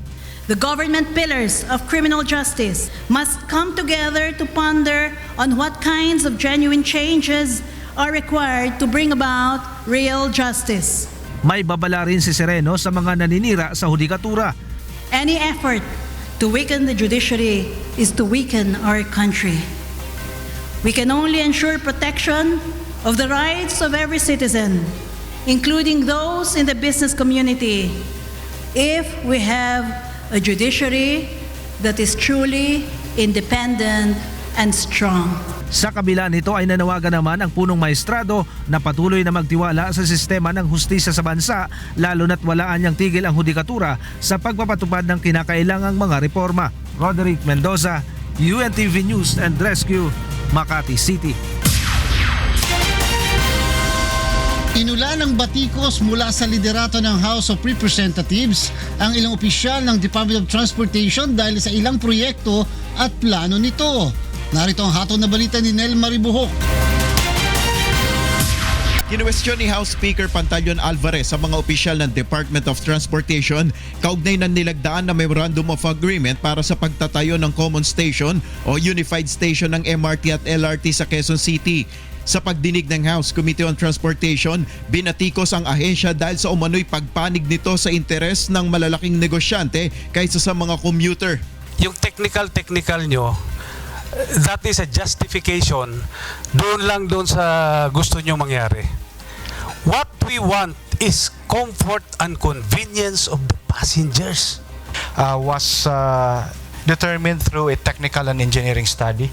The government pillars of criminal justice must come together to ponder on what kinds of genuine changes are required to bring about real justice. May babala rin si Sereno sa mga naninira sa hudikatura. Any effort To weaken the judiciary is to weaken our country. We can only ensure protection of the rights of every citizen, including those in the business community, if we have a judiciary that is truly independent and strong. Sa kabila nito ay nanawagan naman ang punong maestrado na patuloy na magtiwala sa sistema ng hustisya sa bansa, lalo na't walaan niyang tigil ang hudikatura sa pagpapatupad ng kinakailangang mga reforma. Roderick Mendoza, UNTV News and Rescue, Makati City. Inulan ng batikos mula sa liderato ng House of Representatives ang ilang opisyal ng Department of Transportation dahil sa ilang proyekto at plano nito. Narito ang hatol na balita ni Nel Maribuhok. Kinuwestiyon ni House Speaker Pantaleon Alvarez sa mga opisyal ng Department of Transportation kaugnay ng nilagdaan na Memorandum of Agreement para sa pagtatayo ng Common Station o Unified Station ng MRT at LRT sa Quezon City. Sa pagdinig ng House Committee on Transportation, binatikos ang ahensya dahil sa umano'y pagpanig nito sa interes ng malalaking negosyante kaysa sa mga commuter. Yung technical nyo, that is a justification doon sa gusto nyo mangyari. What we want is comfort and convenience of the passengers. Was determined through a technical and engineering study.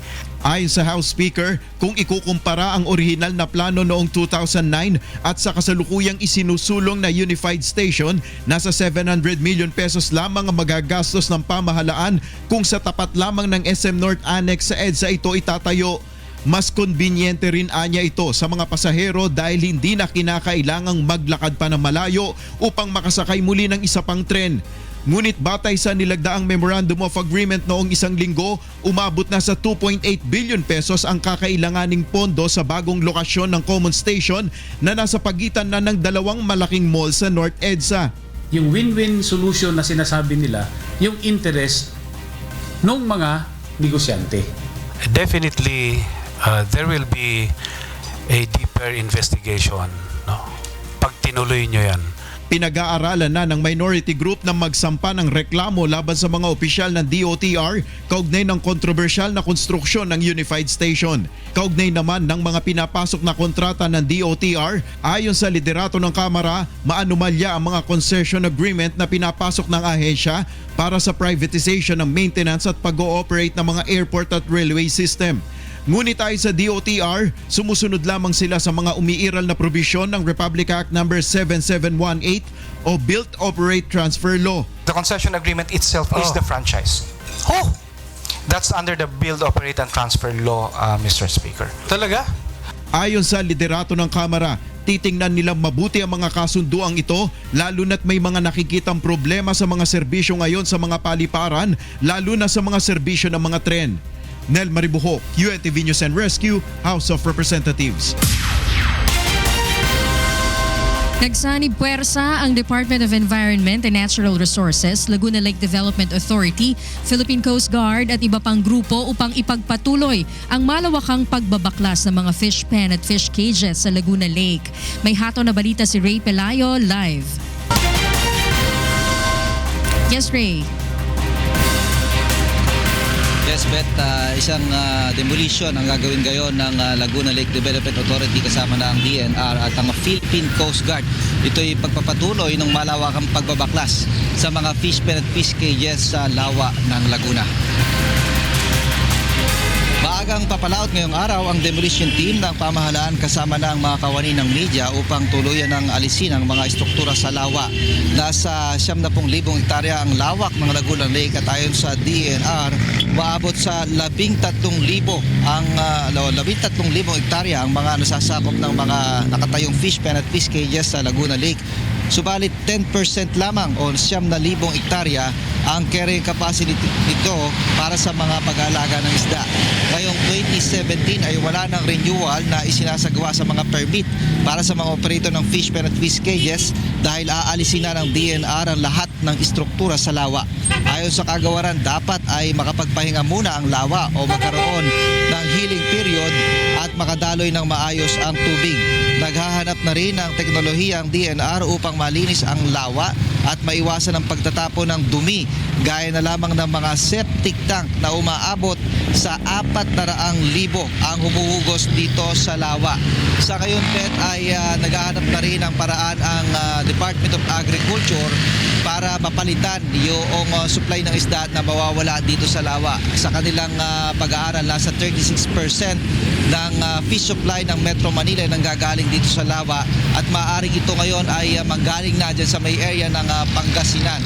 Ayon sa House Speaker, kung ikukumpara ang orihinal na plano noong 2009 at sa kasalukuyang isinusulong na Unified Station, nasa 700 million pesos lamang ang magagastos ng pamahalaan kung sa tapat lamang ng SM North Annex sa EDSA ito itatayo. Mas konbinyente rin anya ito sa mga pasahero dahil hindi na kinakailangang maglakad pa ng malayo upang makasakay muli ng isa pang tren. Ngunit batay sa nilagdaang Memorandum of Agreement noong isang linggo, umabot na sa 2.8 billion pesos ang kakailanganing pondo sa bagong lokasyon ng Common Station na nasa pagitan na ng dalawang malaking mall sa North EDSA. Yung win-win solution na sinasabi nila, yung interest ng mga negosyante. Definitely, there will be a deeper investigation. No? Pag tinuloy nyo yan. Pinag-aaralan na ng minority group na magsampa ng reklamo laban sa mga opisyal ng DOTR kaugnay ng kontrobersyal na konstruksyon ng Unified Station. Kaugnay naman ng mga pinapasok na kontrata ng DOTR, ayon sa liderato ng Kamara, maanumalya ang mga concession agreement na pinapasok ng ahensya para sa privatization ng maintenance at pag-ooperate ng mga airport at railway system. Ngunit ay sa DOTR, sumusunod lamang sila sa mga umiiral na probisyon ng Republic Act No. 7718 o Build, Operate, Transfer Law. The concession agreement itself is the franchise. That's under the Build, Operate, and Transfer Law, Mr. Speaker. Talaga? Ayon sa liderato ng Kamara, titingnan nilang mabuti ang mga kasunduang ito lalo na't may mga nakikitang problema sa mga serbisyo ngayon sa mga paliparan, lalo na sa mga serbisyo ng mga tren. Nel Maribuhok, UNTV News and Rescue, House of Representatives. Nagsanib puwersa ang Department of Environment and Natural Resources, Laguna Lake Development Authority, Philippine Coast Guard at iba pang grupo upang ipagpatuloy ang malawakang pagbabaklas ng mga fish pen at fish cages sa Laguna Lake. May hatol na balita si Ray Pelayo live. Yes, Ray. Yes, Bet, isang demolition ang gagawin ngayon ng Laguna Lake Development Authority kasama ng DNR at ang Philippine Coast Guard. Ito'y pagpapatuloy ng malawakang pagbabaklas sa mga fish pen at fish cages sa lawa ng Laguna. Maagang papalaot ngayong araw ang demolition team ng pamahalaan kasama ng mga kawani ng media upang tuluyan ng alisin ang mga estruktura sa lawa. Nasa 70,000 hektarya ang lawak ng Laguna Lake at ayon sa DNR, maabot sa 13,000 hektarya ang mga nasasakop ng mga nakatayong fish pen at fish cages sa Laguna Lake. Subalit 10% lamang o 9,000 hektarya ang carrying capacity nito para sa mga pag-aalaga ng isda. Ngayong 2017 ay wala ng renewal na isinasagawa sa mga permit para sa mga operator ng fish pen at fish cages dahil aalisin na ng DNR ang lahat ng istruktura sa lawa. Ayon sa kagawaran, dapat ay makapagpahinga muna ang lawa o magkaroon ng healing period at makadaloy ng maayos ang tubig. Naghahanap na rin ng teknolohiya ang DNR upang malinis ang lawa at maiwasan ang pagtatapon ng dumi gaya na lamang ng mga septic tank na umaabot sa 400,000 ang humuhugos dito sa lawa. Sa ngayon, Bet, ay naghahanap na rin ng paraan ang Department of Agriculture para mapalitan yung supply ng isda na mawawala dito sa lawa. Sa kanilang pag-aaral, nasa 36% ng fish supply ng Metro Manila ay nanggagaling dito sa lawa at maaaring ito ngayon ay manggaling na dyan sa may area ng Pangasinan.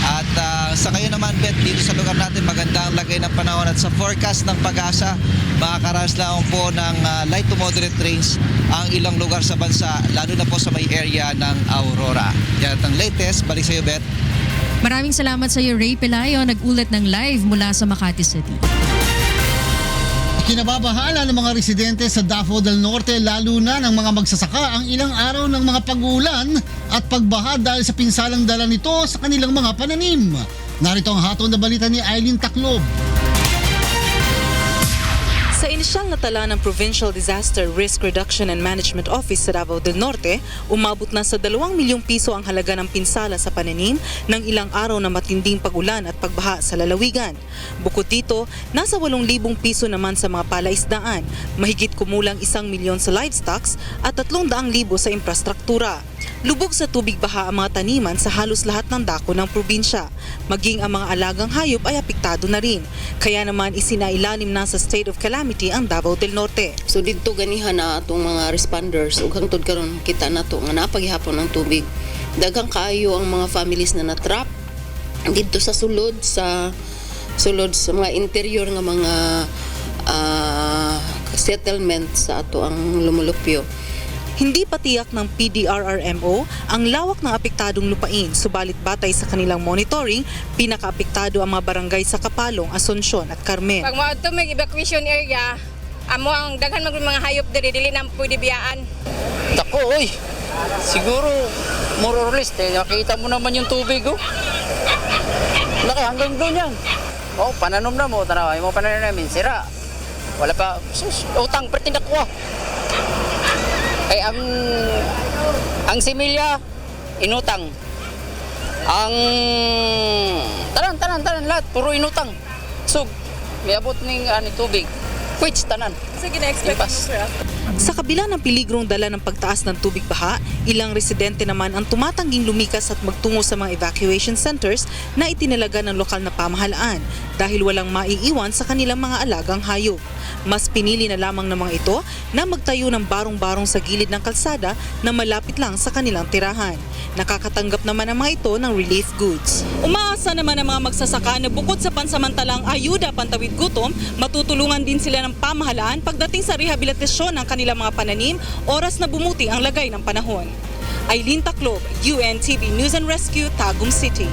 At sa ngayon naman, Bet, dito sa lugar natin magandang lagay ng panahon at sa forecast ng Pag-asa, makakaranas lang po ng light to moderate rains ang ilang lugar sa bansa, lalo na po sa may area ng Aurora. Yan ang latest. Balik sa iyo, Bet. Maraming salamat sa iyo, Ray Pelayo, nag-ulat ng live mula sa Makati City. Kinababahala ng mga residente sa Davao del Norte, lalo na ng mga magsasaka, ang ilang araw ng mga pag-uulan at pagbaha dahil sa pinsalang dala nito sa kanilang mga pananim. Narito ang hatol na balita ni Eileen Taclob. Sa inisyal na tala ng Provincial Disaster Risk Reduction and Management Office sa Davao del Norte, umabot na sa 2 milyong piso ang halaga ng pinsala sa pananim ng ilang araw na matinding pag-ulan at pagbaha sa lalawigan. Bukod dito, nasa 8,000 piso naman sa mga palaisdaan, mahigit kumulang 1 milyon sa livestocks at 300,000 sa infrastruktura. Lubog sa tubig baha ang mga taniman sa halos lahat ng dako ng probinsya. Maging ang mga alagang hayop ay apektado na rin. Kaya naman isinailalim na sa state of calamity ang Davao del Norte. So dito ganihan na itong mga responders ug hangtod karon kita nato nga napaghihapon ng tubig. Daghang kaayo ang mga families na natrap dito sa sulod sa mga interior nga mga settlement sa ato ang lumulupyo. Hindi patiyak ng PDRRMO ang lawak ng apektadong lupain, subalit batay sa kanilang monitoring, pinakaapektado ang mga barangay sa Kapalong, Asunsyon at Carmen. Pag maadto may evacuation area, amo ang daghan mga hayop dili na pwede biyaan. Dako, oy. Siguro more or less nakita mo naman yung tubig, oh. Laki hanggang doon yan. Oh, pananom na mo, tanaway mo pananom namin sira. Wala pa utang pertindak ko. Ay ang similya inutang. Ang tanan lahat puro inutang. So may abot ning tubig. Which tanan. Sige na expect Sa kabila ng peligrong dala ng pagtaas ng tubig baha, ilang residente naman ang tumatangging lumikas at magtungo sa mga evacuation centers na itinalaga ng lokal na pamahalaan dahil walang maiiwan sa kanilang mga alagang hayop. Mas pinili na lamang ng mga ito na magtayo ng barong-barong sa gilid ng kalsada na malapit lang sa kanilang tirahan. Nakakatanggap naman ang mga ito ng relief goods. Umaasa naman ang mga magsasaka na bukod sa pansamantalang ayuda pantawid gutom, matutulungan din sila ng pamahalaan pagdating sa rehabilitasyon ng kanilang mga pananim, oras na bumuti ang lagay ng panahon. Eileen Taclob, UNTV News and Rescue, Tagum City.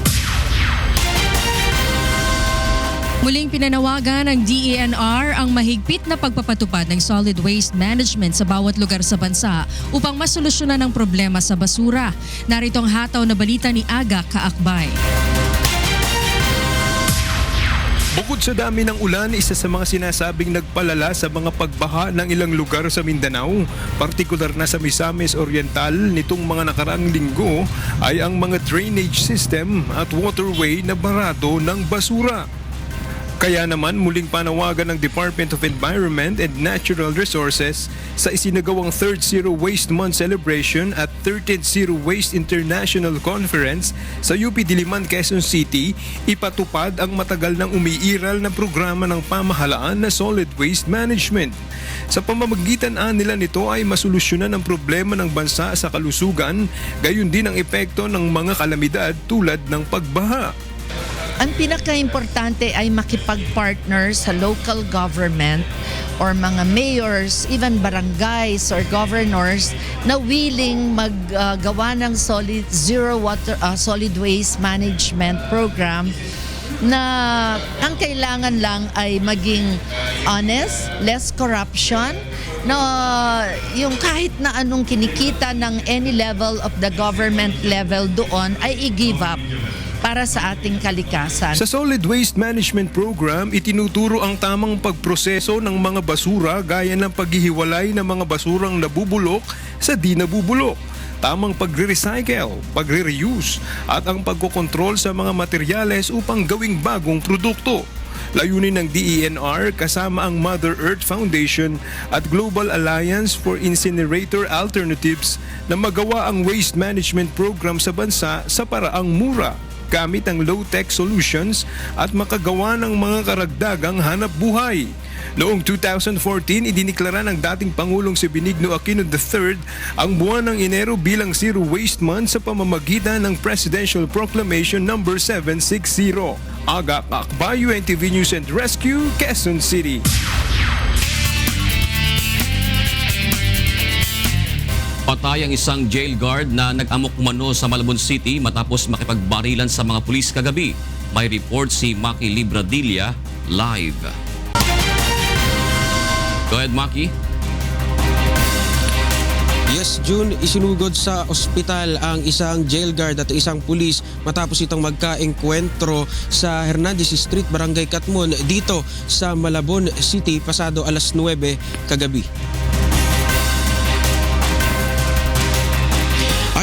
Muling pinanawagan ng DENR ang mahigpit na pagpapatupad ng solid waste management sa bawat lugar sa bansa upang masolusyonan ang problema sa basura. Narito ang hataw na balita ni Aga Kaakbay. Bukod sa dami ng ulan, isa sa mga sinasabing nagpalala sa mga pagbaha ng ilang lugar sa Mindanao, partikular na sa Misamis Oriental nitong mga nakaraang linggo, ay ang mga drainage system at waterway na barado ng basura. Kaya naman muling panawagan ng Department of Environment and Natural Resources sa isinagawang 3rd Zero Waste Month Celebration at 13th Zero Waste International Conference sa UP Diliman, Quezon City, ipatupad ang matagal nang umiiral na programa ng pamahalaan na solid waste management. Sa pamamagitan nila nito ay masolusyonan ang problema ng bansa sa kalusugan, gayon din ang epekto ng mga kalamidad tulad ng pagbaha. Ang pinaka-importante ay makipag-partner sa local government or mga mayors, even barangays or governors na willing maggawa ng solid waste management program na ang kailangan lang ay maging honest, less corruption, yung kahit na anong kinikita ng any level of the government level doon ay i-give up para sa ating kalikasan. Sa Solid Waste Management Program, itinuturo ang tamang pagproseso ng mga basura gaya ng paghihiwalay ng mga basurang nabubulok sa di nabubulok. tamang pagre-recycle, pagre-reuse at ang pagkokontrol sa mga materyales upang gawing bagong produkto. Layunin ng DENR kasama ang Mother Earth Foundation at Global Alliance for Incinerator Alternatives na magawa ang waste management program sa bansa sa paraang mura gamit ang low-tech solutions at makagawa ng mga karagdagang hanap buhay. Noong 2014, idiniklara ng dating Pangulong si Benigno Aquino III ang buwan ng Enero bilang Zero Waste Month sa pamamagitan ng Presidential Proclamation No. 760. Aga Akbayo, NTV News and Rescue, Quezon City. Patay ang isang jail guard na nag-amok umano sa Malabon City matapos makipagbarilan sa mga pulis kagabi. May report si Maki Libradilla live. Go ahead, Maki. Yes, June, isinugod sa ospital ang isang jail guard at isang pulis matapos itong magka-engkwentro sa Hernandez Street, Barangay Katmon dito sa Malabon City pasado alas 9 kagabi.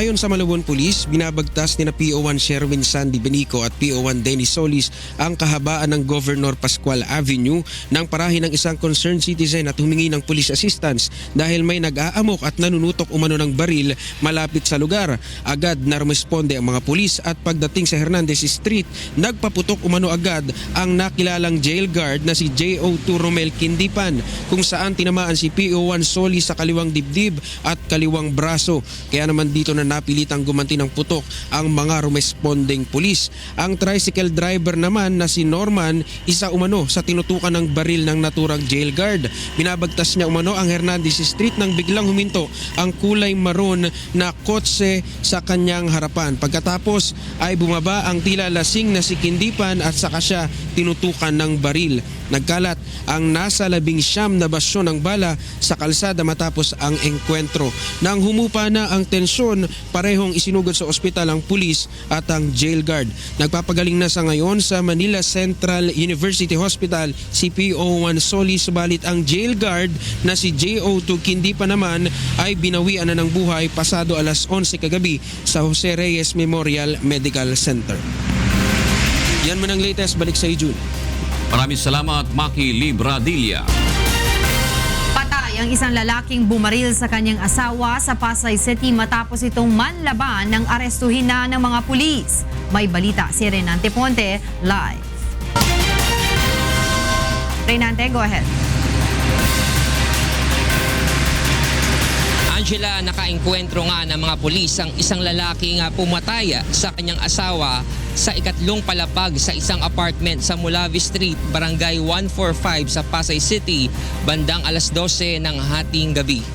Ayon sa Malabon Police, binabagtas ni na PO1 Sherwin Sandy Benico at PO1 Dennis Solis ang kahabaan ng Governor Pascual Avenue nang parahin ng isang concerned citizen at humingi ng police assistance dahil may nag-aamok at nanunutok umano ng baril malapit sa lugar. Agad na rumisponde ang mga pulis at pagdating sa Hernandez Street, nagpaputok umano agad ang nakilalang jail guard na si JO2 Romel Kindipan kung saan tinamaan si PO1 Solis sa kaliwang dibdib at kaliwang braso. Kaya naman dito na napilitang gumanti ng putok ang mga rumesponding pulis. Ang tricycle driver naman na si Norman, isa umano sa tinutukan ng baril ng naturang jail guard. Binabagtas niya umano ang Hernandez Street nang biglang huminto ang kulay maroon na kotse sa kanyang harapan. Pagkatapos ay bumaba ang tila lasing na si Kindipan at saka siya tinutukan ng baril. Nagkalat ang nasa 19 na basyo ng bala sa kalsada matapos ang engkwentro. Nang humupa na ang tensyon, parehong isinugod sa ospital ang pulis at ang jail guard. Nagpapagaling na sa ngayon sa Manila Central University Hospital si PO1 Solis, subalit ang jail guard na si JO2 Kindipan naman ay binawian na ng buhay pasado alas 11 kagabi sa Jose Reyes Memorial Medical Center. Yan man ang latest, balik sa June. Maraming salamat, Maki Libradilla. Patay ang isang lalaking bumaril sa kanyang asawa sa Pasay City matapos itong manlaban ng arestuhin na ng mga pulis. May balita si Renante Ponte live. Renante, go ahead. Angela, nakaengkwentro nga ng mga pulis ang isang lalaking pumatay sa kanyang asawa sa ikatlong palapag sa isang apartment sa Mulavi Street, Barangay 145 sa Pasay City, bandang alas 12 ng hating gabi.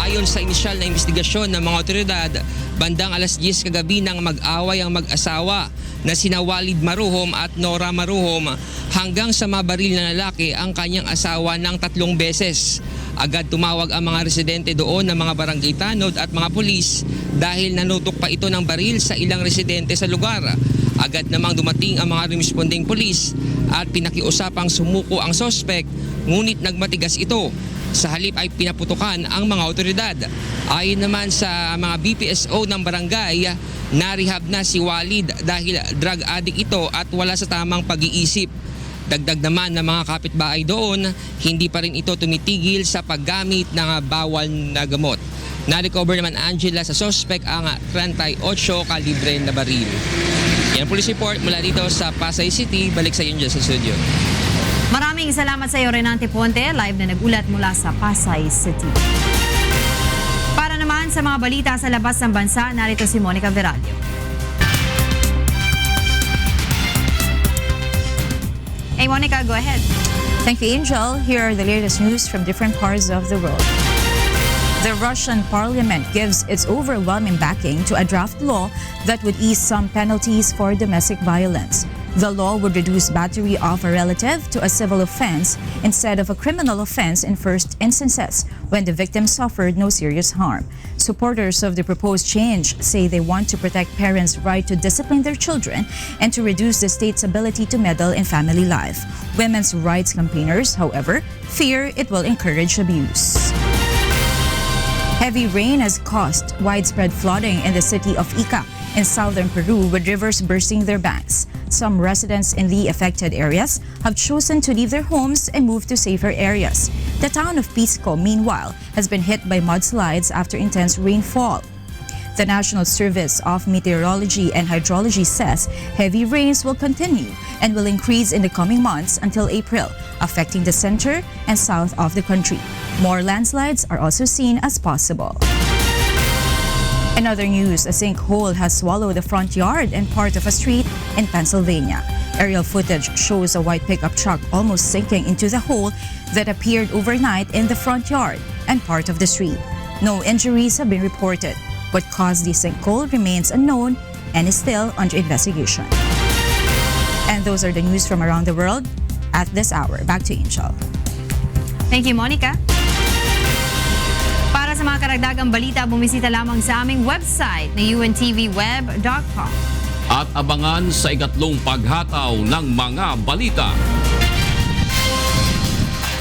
Ayon sa inisyal na investigasyon ng mga otoridad, bandang alas 10 kagabi nang mag-away ang mag-asawa na sina Walid Maruhom at Nora Maruhom hanggang sa mabaril na lalaki ang kanyang asawa ng 3 beses. Agad tumawag ang mga residente doon ng mga barangay tanod at mga pulis dahil nanutok pa ito ng baril sa ilang residente sa lugar. Agad namang dumating ang mga responding pulis at pinakiusapang sumuko ang sospek, ngunit nagmatigas ito. Sa halip ay pinaputukan ang mga otoridad. Ayon naman sa mga BPSO ng barangay, narehab na si Walid dahil drug addict ito at wala sa tamang pag-iisip. Dagdag naman ng mga kapitbahay doon, hindi pa rin ito tumitigil sa paggamit ng bawal na gamot. Na-recover naman Angela sa suspect ang 38 kalibre na baril. Yan ang police report mula dito sa Pasay City. Balik sa inyo dyan sa studio. Maraming salamat sa iyo, Renante Ponte, live na nagulat mula sa Pasay City. Para naman sa mga balita sa labas ng bansa, narito si Monica Veralio. Hey Monica, go ahead. Thank you, Angel. Here are the latest news from different parts of the world. The Russian parliament gives its overwhelming backing to a draft law that would ease some penalties for domestic violence. The law would reduce battery of a relative to a civil offense instead of a criminal offense in first instances when the victim suffered no serious harm. Supporters of the proposed change say they want to protect parents' right to discipline their children and to reduce the state's ability to meddle in family life. Women's rights campaigners, however, fear it will encourage abuse. Heavy rain has caused widespread flooding in the city of Ica in southern Peru, with rivers bursting their banks. Some residents in the affected areas have chosen to leave their homes and move to safer areas. The town of Pisco, meanwhile, has been hit by mudslides after intense rainfall. The National Service of Meteorology and Hydrology says heavy rains will continue and will increase in the coming months until April, affecting the center and south of the country. More landslides are also seen as possible. In other news, a sinkhole has swallowed the front yard and part of a street in Pennsylvania. Aerial footage shows a white pickup truck almost sinking into the hole that appeared overnight in the front yard and part of the street. No injuries have been reported. What caused the sinkhole remains unknown and is still under investigation. And those are the news from around the world at this hour. Back to Angel. Thank you, Monica. Para sa mga karagdagang balita, bumisita lamang sa aming website na untvweb.com. At abangan sa ikatlong paghataw ng mga balita.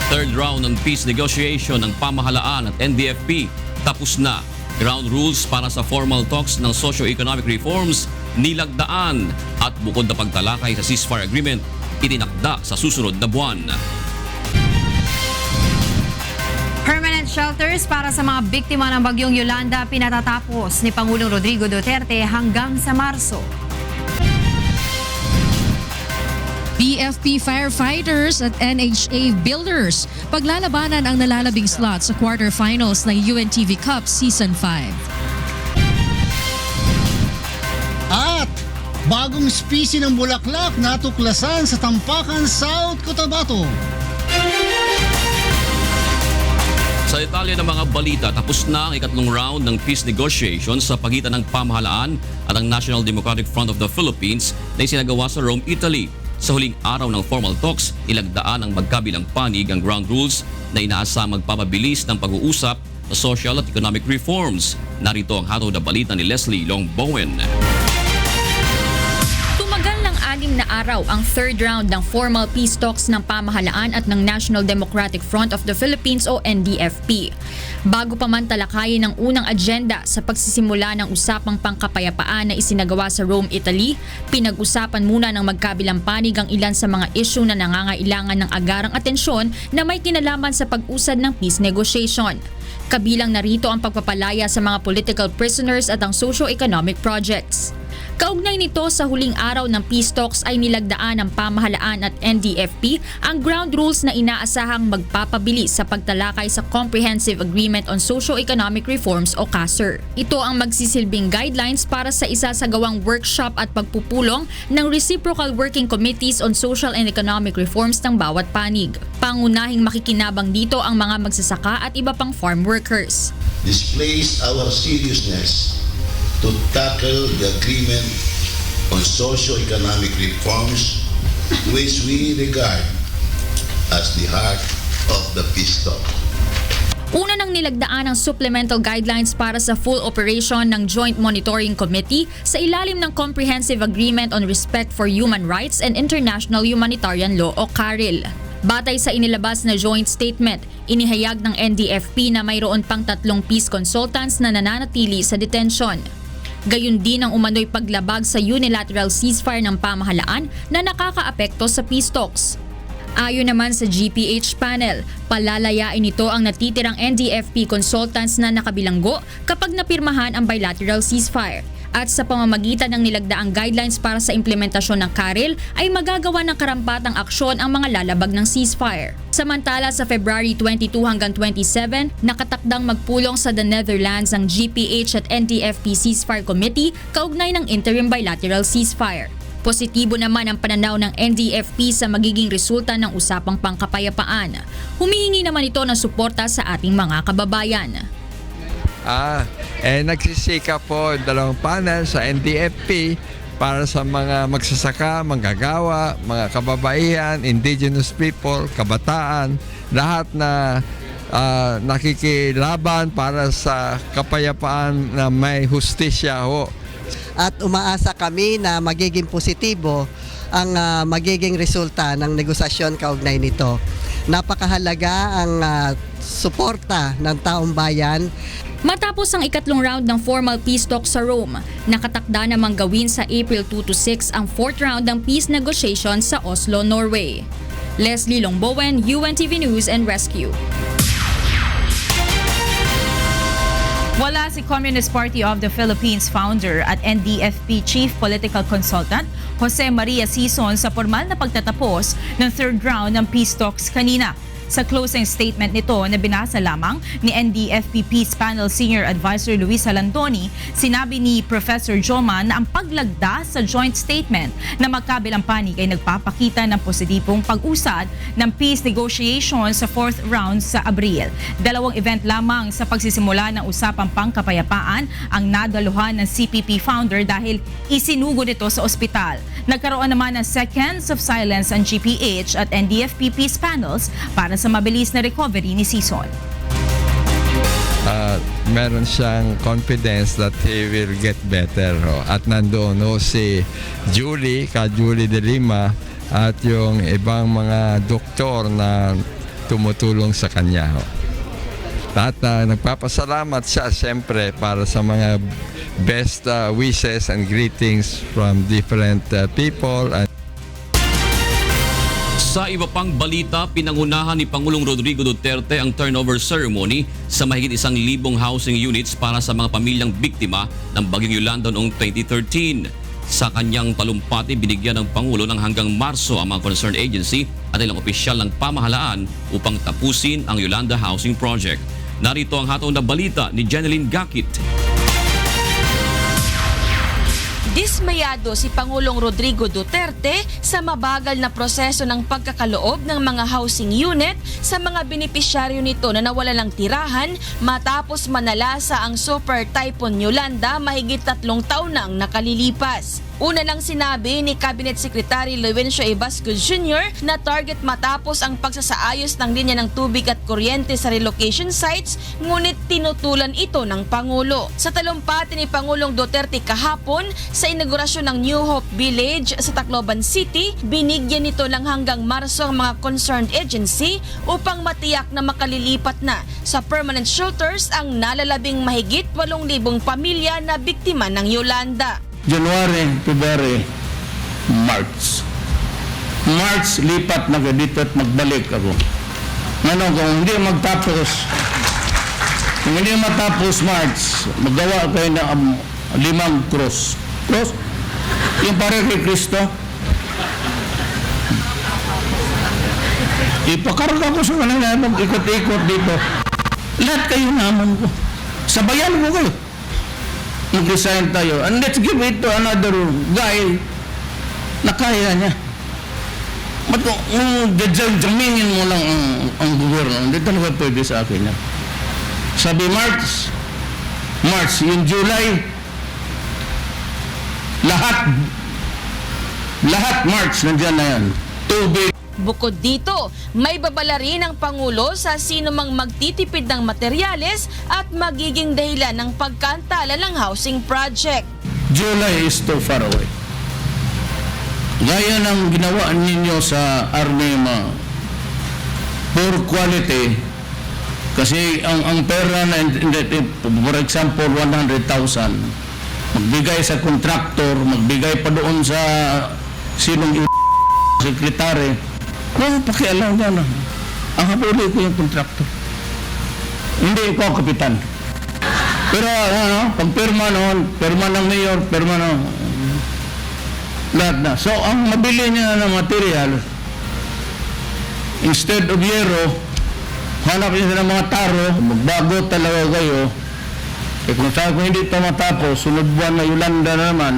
Third round ng peace negotiation ng pamahalaan at NDFP tapos na. Ground rules para sa formal talks ng socio-economic reforms nilagdaan at bukod na pagtalakay sa ceasefire agreement itinakda sa susunod na buwan. Permanent shelters para sa mga biktima ng bagyong Yolanda pinatatapos ni Pangulong Rodrigo Duterte hanggang sa Marso. BFP firefighters at NHA builders paglalabanan ang nalalabing slot sa quarterfinals ng UNTV Cup Season 5. At bagong specie ng bulaklak natuklasan sa Tampakan, South Cotabato. Sa detalye ng mga balita, tapos na ang ikatlong round ng peace negotiations sa pagitan ng pamahalaan at ang National Democratic Front of the Philippines na isinagawa sa Rome, Italy. Sa huling araw ng formal talks, ilagdaan ng magkabilang panig ang ground rules na inaasang magpapabilis ng pag-uusap sa social at economic reforms. Narito ang hatod na balita ni Leslie Longbowen. Tumagal ng 6 na araw ang third round ng formal peace talks ng pamahalaan at ng National Democratic Front of the Philippines o NDFP. Bago pa man talakayin ang unang agenda sa pagsisimula ng usapang pangkapayapaan na isinagawa sa Rome, Italy, pinag-usapan muna ng magkabilang panig ang ilan sa mga isyu na nangangailangan ng agarang atensyon na may kinalaman sa pag-usad ng peace negotiation. Kabilang narito ang pagpapalaya sa mga political prisoners at ang socio-economic projects. Kaugnay nito, sa huling araw ng peace talks ay nilagdaan ng pamahalaan at NDFP ang ground rules na inaasahang magpapabilis sa pagtalakay sa Comprehensive Agreement on Socio-Economic Reforms o CASER. Ito ang magsisilbing guidelines para sa isasagawang workshop at pagpupulong ng Reciprocal Working Committees on Social and Economic Reforms ng bawat panig. Pangunahing makikinabang dito ang mga magsasaka at iba pang farm workers. Displays our seriousness to tackle the agreement on socio-economic reforms, which we regard as the heart of the peace talk. Una nang nilagdaan ang supplemental guidelines para sa full operation ng Joint Monitoring Committee sa ilalim ng Comprehensive Agreement on Respect for Human Rights and International Humanitarian Law o CARIL. Batay sa inilabas na joint statement, inihayag ng NDFP na mayroon pang 3 peace consultants na nananatili sa detention. Gayon din ang umano'y paglabag sa unilateral ceasefire ng pamahalaan na nakakaapekto sa peace talks. Ayon naman sa GPH panel, palalayain nito ang natitirang NDFP consultants na nakabilanggo kapag napirmahan ang bilateral ceasefire. At sa pamamagitan ng nilagdaang guidelines para sa implementasyon ng CARIL ay magagawa ng karampatang aksyon ang mga lalabag ng ceasefire. Samantala sa February 22 hanggang 27, nakatakdang magpulong sa the Netherlands ang GPH at NDFP Ceasefire Committee kaugnay ng interim bilateral ceasefire. Positibo naman ang pananaw ng NDFP sa magiging resulta ng usapang pangkapayapaan. Humihingi naman ito ng suporta sa ating mga kababayan. Nagsisika po yung dalawang panel sa NDFP para sa mga magsasaka, manggagawa, mga kababaihan, indigenous people, kabataan, lahat na nakikilaban para sa kapayapaan na may hustisya ho. At umaasa kami na magiging positibo ang magiging resulta ng negosasyon kaugnay nito. Napakahalaga ang suporta ng taong bayan. Matapos ang ikatlong round ng formal peace talk sa Rome, nakatakda namang gawin sa April 2 to 6 ang fourth round ng peace negotiation sa Oslo, Norway. Leslie Longbowen, UNTV News and Rescue. Wala si Communist Party of the Philippines founder at NDFP Chief Political Consultant Jose Maria Sison sa formal na pagtatapos ng third round ng peace talks kanina. Sa closing statement nito na binasa lamang ni NDFP Peace Panel Senior Advisor Luis Alandoni, sinabi ni Professor Joman na ang paglagda sa joint statement na magkabilang panig ay nagpapakita ng positibong pag-usad ng peace negotiation sa fourth round sa Abril. Dalawang event lamang sa pagsisimula ng usapang pangkapayapaan ang nadaluhan ng CPP founder dahil isinugo nito sa ospital. Nagkaroon naman ng seconds of silence ang GPH at NDFP peace panels para sa mabilis na recovery ni Sison. Meron siyang confidence that he will get better. At nandoon si Julie De Lima at yung ibang mga doktor na tumutulong sa kanya. At nagpapasalamat siya siyempre para sa mga best wishes and greetings from different people. Sa iba pang balita, pinangunahan ni Pangulong Rodrigo Duterte ang turnover ceremony sa mahigit 1,000 housing units para sa mga pamilyang biktima ng Bagyong Yolanda noong 2013. Sa kanyang talumpati, binigyan ng Pangulo ng hanggang Marso ang mga concerned agency at ilang opisyal ng pamahalaan upang tapusin ang Yolanda Housing Project. Narito ang hataw na balita ni Jeneline Gakit. Dismayado si Pangulong Rodrigo Duterte sa mabagal na proseso ng pagkakaloob ng mga housing unit sa mga benepisyaryo nito na nawalan ng tirahan matapos manalasa ang Super Typhoon Yolanda mahigit 3 taon na ang nakalilipas. Una nang sinabi ni Cabinet Secretary Lewencio A. Bascos Jr. na target matapos ang pagsasaayos ng linya ng tubig at kuryente sa relocation sites, ngunit tinutulan ito ng Pangulo. Sa talumpati ni Pangulong Duterte kahapon sa inaugurasyon ng New Hope Village sa Tacloban City, binigyan nito ng hanggang Marso ang mga concerned agency upang matiyak na makalilipat na sa permanent shelters ang nalalabing mahigit 8,000 pamilya na biktima ng Yolanda. January, February, March. March, lipat na dito at magbalik ako. Ano, kung hindi matapos March, magawa kayo na 5 cross. Cross? Yung pare kay Kristo. Ipakarga ko sa kanila, mag-ikot-ikot dito. Lahat kayo naman ko. Sabayan ko kayo. Mag-resign tayo. And let's give it to another guy na kaya niya. Ba't kung jamingin mo lang ang gobyerno, hindi talaga pwede sa akin yan. Sabi March, yung July, lahat March, nandiyan na yan. Tubig. Bukod dito, may babala rin ang Pangulo sa sino mang magtitipid ng materyales at magiging dahilan ng pagkaantala ng housing project. July is too far away. Gaya ng ginawa ninyo sa Armema, poor quality, kasi ang pera na, for example, 100,000, magbigay sa contractor, magbigay pa doon sa sinong sekretary, kung pakialam niya na, ang habuli ko yung contractor. Hindi ikaw kapitan. Pero pag pirma noon, pirma ng mayor, pirma ng lahat na. So, ang mabili niya ng material, instead of yero, hanap niya ng mga taro, magbago talaga kayo. Kung sabi ko hindi ito matapos, sunod buwan na Yolanda na naman,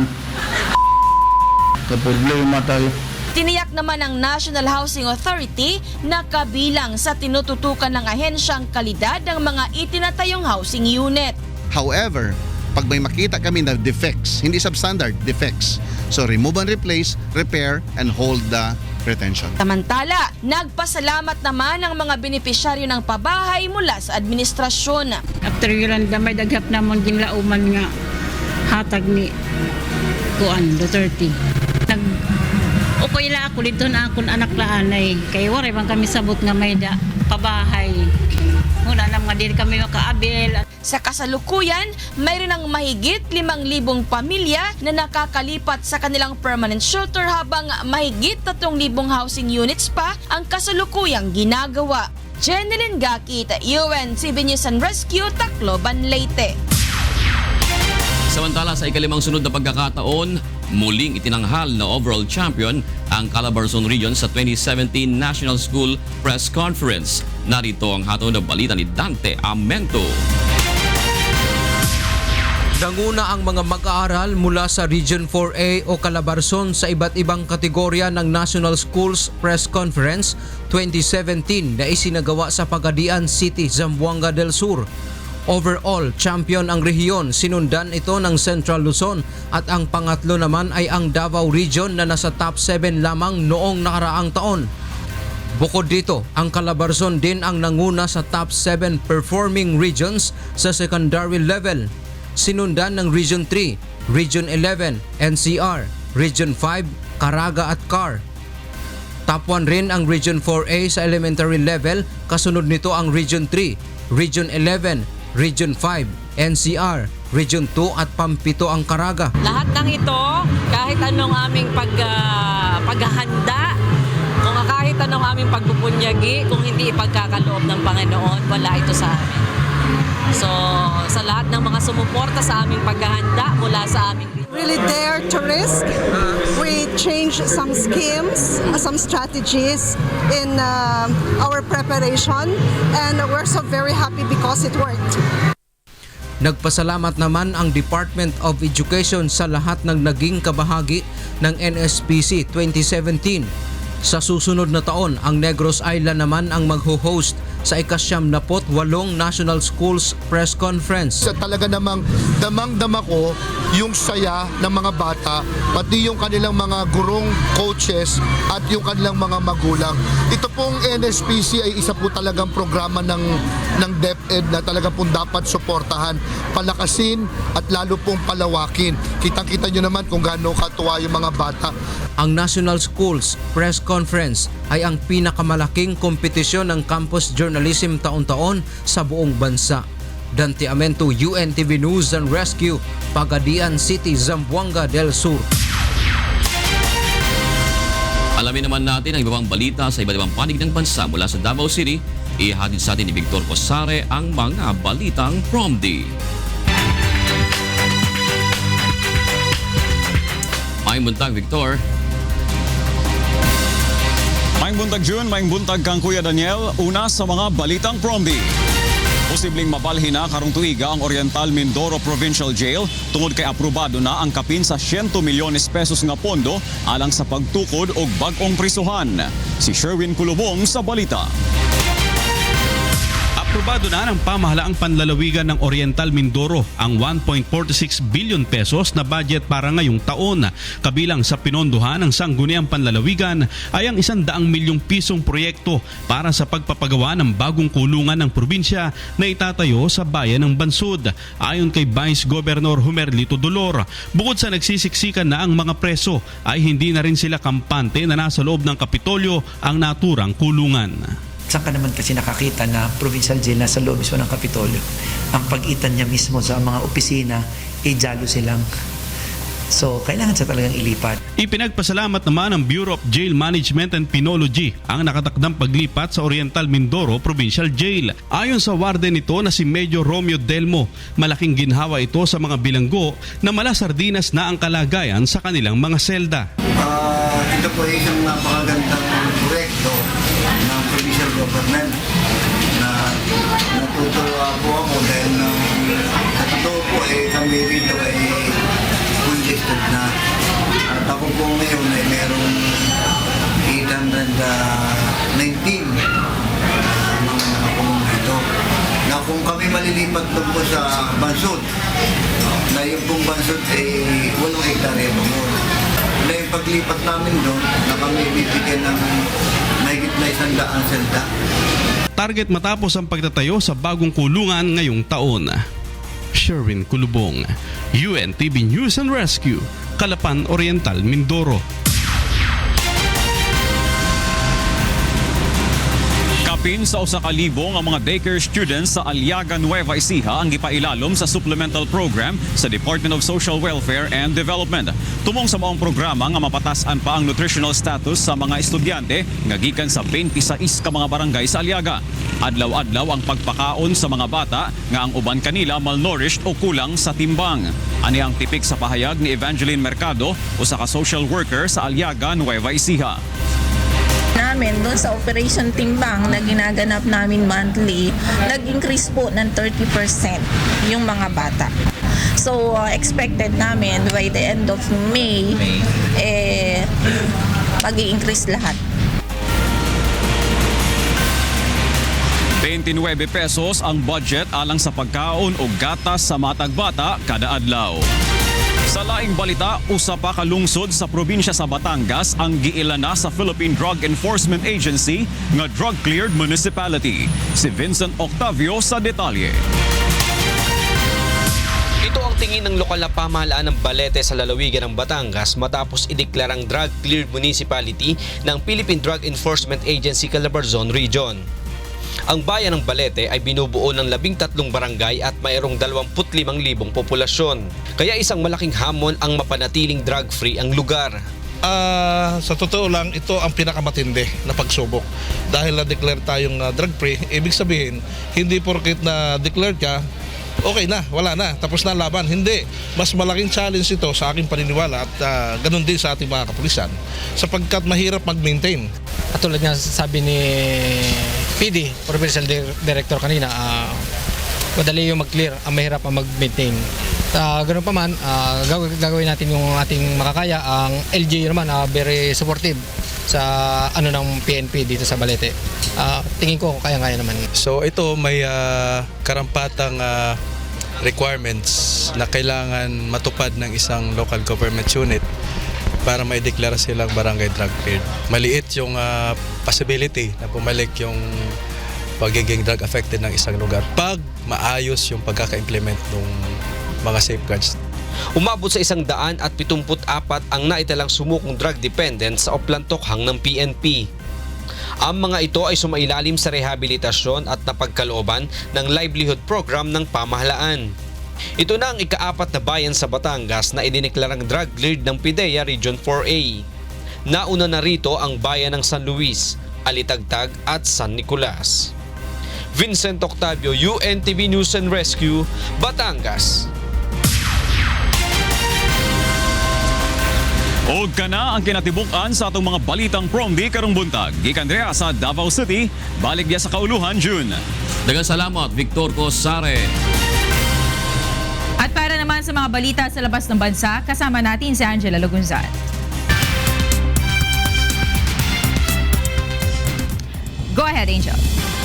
kaproblema tayo. Tiniyak naman ng National Housing Authority na kabilang sa tinututukan ng ahensya ang kalidad ng mga itinatayong housing unit. However, pag may makita kami na defects, hindi substandard, defects. So remove and replace, repair, and hold the retention. Samantala, nagpasalamat naman ang mga benepisyaryo ng pabahay mula sa administrasyon. After Yolanda, may daghap namon ginlauman nga hatag ni Duterte. okay lang ako dito na akong anak laanay. Kaya wala man kami sabot nga may pabahay. Muna na mga din kami makaabil. Sa kasalukuyan, mayroon ng mahigit 5,000 pamilya na nakakalipat sa kanilang permanent shelter habang mahigit 3,000 housing units pa ang kasalukuyang ginagawa. Jeneline Gakit, UNTV News and Rescue, Tacloban, Leyte. Samantala sa ikalimang sunod na pagkakataon, muling itinanghal na overall champion ang Calabarzon Region sa 2017 National School Press Conference. Narito ang hatol na balita ni Dante Amento. Nanguna ang mga mag-aaral mula sa Region 4A o Calabarzon sa iba't ibang kategorya ng National Schools Press Conference 2017 na isinagawa sa Pagadian City, Zamboanga del Sur. Overall, champion ang rehiyon, sinundan ito ng Central Luzon at ang pangatlo naman ay ang Davao Region na nasa top 7 lamang noong nakaraang taon. Bukod dito, ang Calabarzon din ang nanguna sa top 7 performing regions sa secondary level. Sinundan ng Region 3, Region 11, NCR, Region 5, Caraga at CAR. Top 1 rin ang Region 4A sa elementary level, kasunod nito ang Region 3, Region 11, Region 5, NCR, Region 2 at Pampito ang Caraga. Lahat ng ito, kahit anong aming paghahanda, kung kahit anong aming pagpupunyagi, kung hindi ipagkakaloob ng Panginoon, wala ito sa amin. So, sa lahat ng mga sumuporta sa aming paghahanda mula sa aming really dare to risk. We changed some schemes, some strategies in our preparation, and we're so very happy because it worked. Nagpasalamat naman ang Department of Education sa lahat ng naging kabahagi ng NSPC 2017. Sa susunod na taon, ang Negros Island naman ang magho-host sa ika-78 National Schools Press Conference. Talaga namang damang-dama ko yung saya ng mga bata, pati yung kanilang mga gurong coaches at yung kanilang mga magulang. Ito pong NSPC ay isa po talagang programa ng DepEd na talaga pong dapat suportahan, palakasin at lalo pong palawakin. Kitang-kita nyo naman kung gaano katuwa yung mga bata. Ang National Schools Press Conference ay ang pinakamalaking kompetisyon ng campus journalism taon-taon sa buong bansa. Dante Amento, UNTV News and Rescue, Pagadian City, Zamboanga del Sur. Alamin naman natin ang iba pang balita sa iba't ibang panig ng bansa mula sa Davao City. Ihatid sa atin ni Victor Cosare ang mga balitang Prom Day. Maayong buntag, Victor. Maayong buntag, June. Maayong buntag kang Kuya Daniel. Una sa mga balitang Prom Day. Posibleng mabalhin na karong tuiga ang Oriental Mindoro Provincial Jail tungod kay aprobado na ang kapin sa 100 milyones pesos nga pondo alang sa pagtukod og bag-ong prisuhan. Si Sherwin Kulubong sa balita. Aprobado na ng pamahalaang panlalawigan ng Oriental Mindoro ang 1.46 billion pesos na budget para ngayong taon. Kabilang sa pinondohan ng sangguniang panlalawigan ay ang 100 milyong pisong proyekto para sa pagpapagawa ng bagong kulungan ng probinsya na itatayo sa bayan ng Bansud. Ayon kay Vice Governor Humerlito Dolor, bukod sa nagsisiksikan na ang mga preso ay hindi na rin sila kampante na nasa loob ng Kapitolyo ang naturang kulungan. Saan ka naman kasi nakakita na provincial jail na sa loob mismo ng Kapitolyo? Ang pag-itan niya mismo sa mga opisina, jealousy lang. So, kailangan sa talagang ilipat. Ipinagpasalamat naman ng Bureau of Jail Management and Penology ang nakatakdang paglipat sa Oriental Mindoro Provincial Jail. Ayon sa warden nito na si Major Romeo Delmo, malaking ginhawa ito sa mga bilanggo na malasardinas na ang kalagayan sa kanilang mga selda. Ito po ay isang napakagandang proyekto ng provincial government na natutuwa po ako dahil sa totoo po kami dito ay congested na at ako po ngayon ay merong 819 mga nakakulong dito na kung kami malilipat doon po sa Bansud na yung pong Bansud ay 8 hektarya po yun. Na yung paglipat namin doon na kami bibigyan ng mahigit na 100 selda. Target matapos ang pagtatayo sa bagong kulungan ngayong taon. Sherwin Kulubong, UNTV News and Rescue, Calapan Oriental, Mindoro. Kapin sa usa ka libo nga mga daycare students sa Aliaga, Nueva Ecija ang gipailalom sa supplemental program sa Department of Social Welfare and Development. Tumong sa maong programa nga mapatasan pa ang nutritional status sa mga estudyante nga gikan sa 26 ka mga barangay sa Aliaga. Adlaw-adlaw ang pagpakaon sa mga bata nga ang uban kanila malnourished o kulang sa timbang. Ani ang tipik sa pahayag ni Evangeline Mercado, usa ka social worker sa Aliaga, Nueva Ecija. Namin doon sa Operation Timbang na ginaganap namin monthly, nag-increase po ng 30% yung mga bata. So expected namin by the end of May, mag-i-increase lahat. 29 pesos ang budget alang sa pagkaon o gatas sa matag bata kada adlaw. Sa laing balita, usa pa ka lungsod sa probinsya sa Batangas ang giilana sa Philippine Drug Enforcement Agency nga drug-cleared municipality. Si Vincent Octavio sa detalye. Ito ang tingin ng lokal na pamahalaan ng Balete sa lalawigan ng Batangas matapos ideklarang drug-cleared municipality ng Philippine Drug Enforcement Agency Calabarzon Region. Ang bayan ng Balete ay binubuo ng 13 barangay at mayroong 25,000 populasyon. Kaya isang malaking hamon ang mapanatiling drug-free ang lugar. Sa totoo lang, ito ang pinakamatindi na pagsubok. Dahil na-declare tayong drug-free, ibig sabihin, hindi porket na-declare ka, okay na, wala na, tapos na laban. Hindi. Mas malaking challenge ito sa aking paniniwala at ganun din sa ating mga kapulisan sapagkat mahirap mag-maintain. At tulad nga sabi ni PD, Provincial Director kanina, madali yung mag-clear, ang mahirap ang mag-maintain. Ganun pa man, gagawin natin yung ating makakaya. Ang LGU naman, very supportive sa ng PNP dito sa Balete. Tingin ko kaya-kaya naman. So ito may karampatang requirements na kailangan matupad ng isang local government unit para maideklara silang barangay drug cleared. Maliit yung possibility na bumalik yung pagiging drug affected ng isang lugar pag maayos yung pagkaka-implement ng mga safeguards. Umabot sa 174 ang naitalang sumukong drug dependent sa Oplantokhang ng PNP. Ang mga ito ay sumailalim sa rehabilitasyon at napagkalooban ng livelihood program ng pamahalaan. Ito na ang ika-4 na bayan sa Batangas na idineklarang drug-cleared ng PIDEA Region 4A. Nauna na rito ang bayan ng San Luis, Alitagtag at San Nicolas. Vincent Octavio, UNTV News and Rescue, Batangas. Og kana ang kinatibukan sa atong mga balitang promdi karong buntag. Gikan diha sa Davao City, balik diya sa kauluhan June. Daghang salamat Victor Cosare. At para naman sa mga balita sa labas ng bansa, kasama natin si Angela Lagunzan. Go ahead, Angel.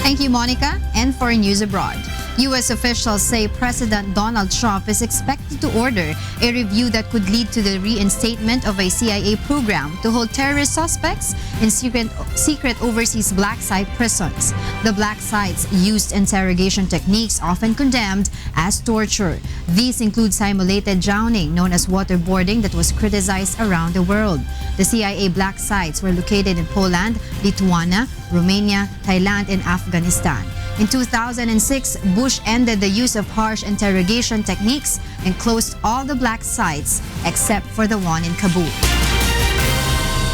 Thank you, Monica. And for news abroad. U.S. officials say President Donald Trump is expected to order a review that could lead to the reinstatement of a CIA program to hold terrorist suspects in secret overseas black site prisons. The black sites used interrogation techniques often condemned as torture. These include simulated drowning, known as waterboarding, that was criticized around the world. The CIA black sites were located in Poland, Lithuania, Romania, Thailand, and Afghanistan. In 2006, Bush ended the use of harsh interrogation techniques and closed all the black sites except for the one in Kabul.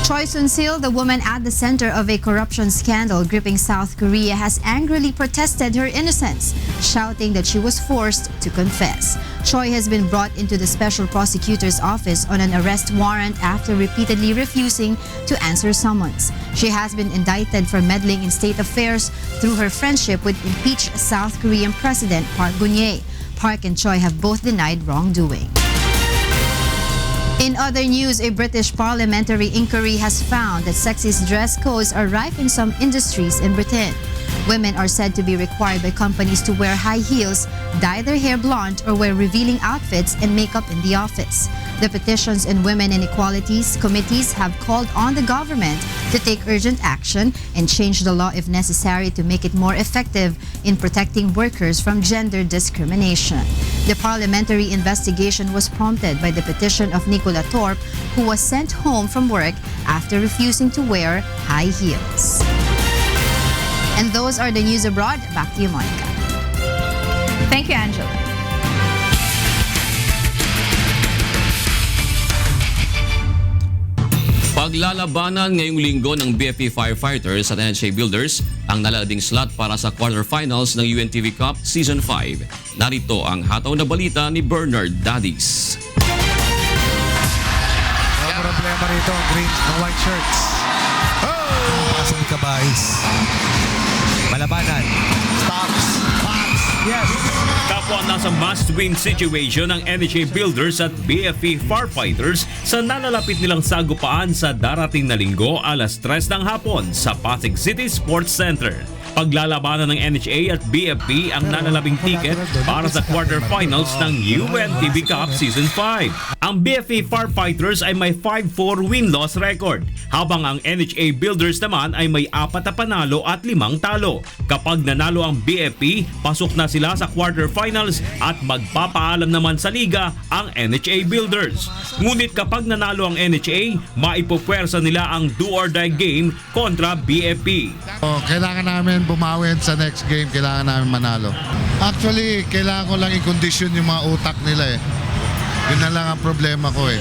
Choi Soon-sil, the woman at the center of a corruption scandal gripping South Korea, has angrily protested her innocence, shouting that she was forced to confess. Choi has been brought into the special prosecutor's office on an arrest warrant after repeatedly refusing to answer summons. She has been indicted for meddling in state affairs through her friendship with impeached South Korean President Park Geun-hye. Park and Choi have both denied wrongdoing. In other news, a British parliamentary inquiry has found that sexist dress codes are rife in some industries in Britain. Women are said to be required by companies to wear high heels, dye their hair blonde, or wear revealing outfits and makeup in the office. The Petitions and Women and Equalities committees have called on the government to take urgent action and change the law if necessary to make it more effective in protecting workers from gender discrimination. The parliamentary investigation was prompted by the petition of Nicola Thorpe, who was sent home from work after refusing to wear high heels. And those are the news abroad. Back to you, Monica. Thank you, Angela. Paglalabanan ngayong linggo ng BFP Firefighters at NHA Builders ang nalalabing slot para sa quarterfinals ng UNTV Cup Season 5. Narito ang hataw na balita ni Bernard Dadis. Ang problema rito ang green ng white shirts. Pasang Kabais. Malabanan. Stops. Pops. Yes. Kapwa nasa must-win situation ng NHA Builders at BFP Firefighters sa nalalapit nilang sagupaan sa darating na linggo alas 3 ng hapon sa Pasig City Sports Center. Paglalabanan ng NHA at BFP ang nalalabing ticket para sa quarterfinals ng UNTV Cup Season 5. Ang BFP Firefighters ay may 5-4 win-loss record, habang ang NHA Builders naman ay may 4 na panalo at 5 talo. Kapag nanalo ang BFP, pasok na sila sa quarterfinals at magpapaalam naman sa liga ang NHA Builders. Ngunit kapag nanalo ang NHA, maipupwersa nila ang do-or-die game kontra BFP. Kailangan namin bumawi sa next game, kailangan namin manalo. Actually, kailangan ko lang i-condition yung mga utak nila eh. Yun na lang ang problema ko eh.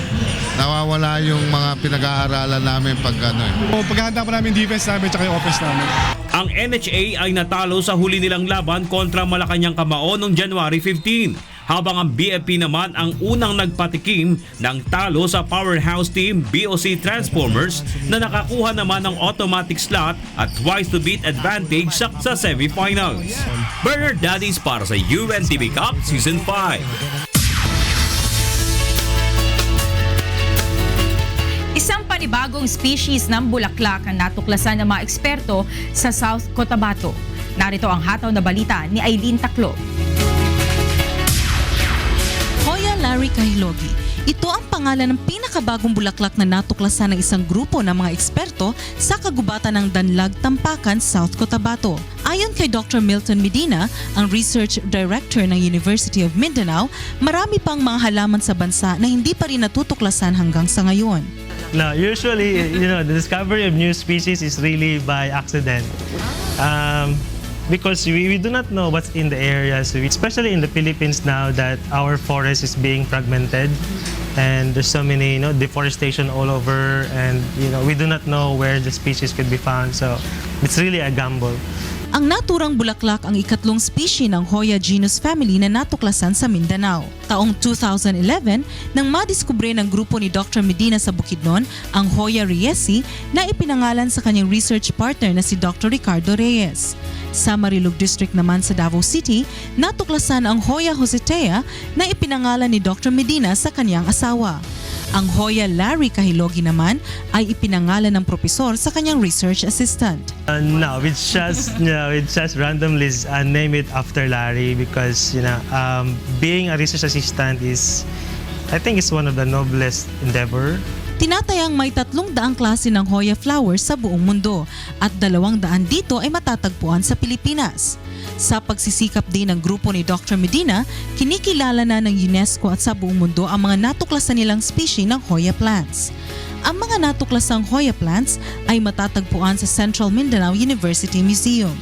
Nawawala yung mga pinag-aaralan namin pag ano eh. Paghahanda pa namin defense namin at yung offense namin. Ang NHA ay natalo sa huli nilang laban kontra Malacanang Kamao noong January 15. Habang ang BFP naman ang unang nagpatikim ng talo sa powerhouse team BOC Transformers na nakakuha naman ng automatic slot at twice to beat advantage sa semifinals. Bernard Dadis para sa UNTV Cup Season 5. Isang panibagong species ng bulaklak ang natuklasan ng mga eksperto sa South Cotabato. Narito ang hataw na balita ni Aileen Taclo. Hoya laricahilogi. Ito ang pangalan ng pinakabagong bulaklak na natuklasan ng isang grupo ng mga eksperto sa kagubatan ng Danlag, Tampakan, South Cotabato. Ayon kay Dr. Milton Medina, ang Research Director ng University of Mindanao, marami pang mga halaman sa bansa na hindi pa rin natutuklasan hanggang sa ngayon. No, usually, the discovery of new species is really by accident. Because we do not know what's in the area, so especially in the Philippines now that our forest is being fragmented and there's so many deforestation all over, and we do not know where the species could be found, so it's really a gamble. Ang naturang bulaklak ang ikatlong species ng Hoya genus family na natuklasan sa Mindanao. Taong 2011, nang madiskubre ng grupo ni Dr. Medina sa Bukidnon ang Hoya reyesi na ipinangalan sa kanyang research partner na si Dr. Ricardo Reyes. Sa Marilug District naman sa Davao City, natuklasan ang Hoya josetea na ipinangalan ni Dr. Medina sa kanyang asawa. Ang Hoya laricahilogi naman ay ipinangalan ng propesor sa kanyang research assistant. No, we just randomly name it after Larry because being a research assistant is, I think, it's one of the noblest endeavor. Tinatayang may 300 klase ng Hoya flowers sa buong mundo at 200 dito ay matatagpuan sa Pilipinas. Sa pagsisikap din ng grupo ni Dr. Medina, kinikilala na ng UNESCO at sa buong mundo ang mga natuklasan nilang species ng Hoya plants. Ang mga natuklasang Hoya plants ay matatagpuan sa Central Mindanao University Museum.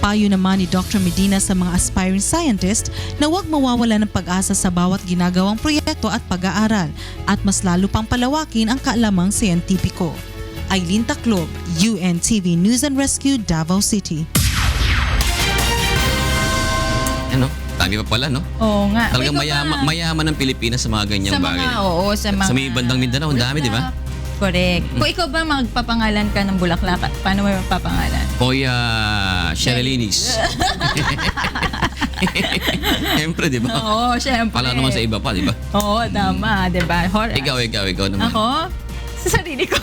Payo naman ni Dr. Medina sa mga aspiring scientist na huwag mawawala ng pag-asa sa bawat ginagawang proyekto at pag-aaral at mas lalo pang palawakin ang kaalamang siyentipiko. Aileen Taclob, UNTV News and Rescue, Davao City. Dami pa pala, no? Oo nga. Talagang mayaman ng Pilipinas sa mga ganyang bagay. Sa mga... Sa may bandang Mindanao, ang dami, di ba? Correct. Kung ikaw ba magpapangalan ka ng bulaklak, paano mo magpapangalan? Hoya Sherelinis. Siyempre, di ba? Oo, siyempre. Pala naman sa iba pa, di ba? Oo, tama, di ba? Ikaw naman. Ako? Sa sarili ko.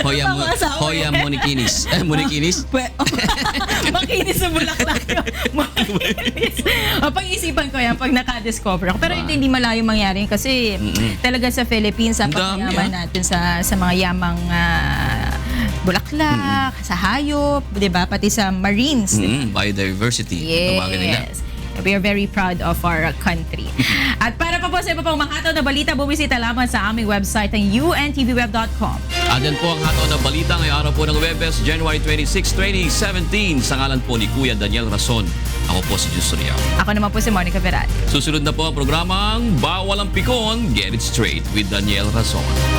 Hoya Monikinis. Monikinis? Makinis sa bulaklak. Pag-isipan ko yan pag naka-discover ako. Pero hindi malayo mangyari kasi talaga sa Philippines, sa pagyaman natin sa mga yamang bulaklak, sa hayop, di ba? Pati sa marines. Biodiversity. Yes. We are very proud of our country. At para pa po sa iba pang makataw na balita, bumisita lamang sa aming website ang untvweb.com. At yan po ang hataw na balita ngayong araw po ng Webes, January 26, 2017. Sa ngalan po ni Kuya Daniel Rason. Ako po si Jus Riao. Ako naman po si Monica Verat. Susunod na po ang programang Bawal ang Pikon, Get It Straight with Daniel Rason.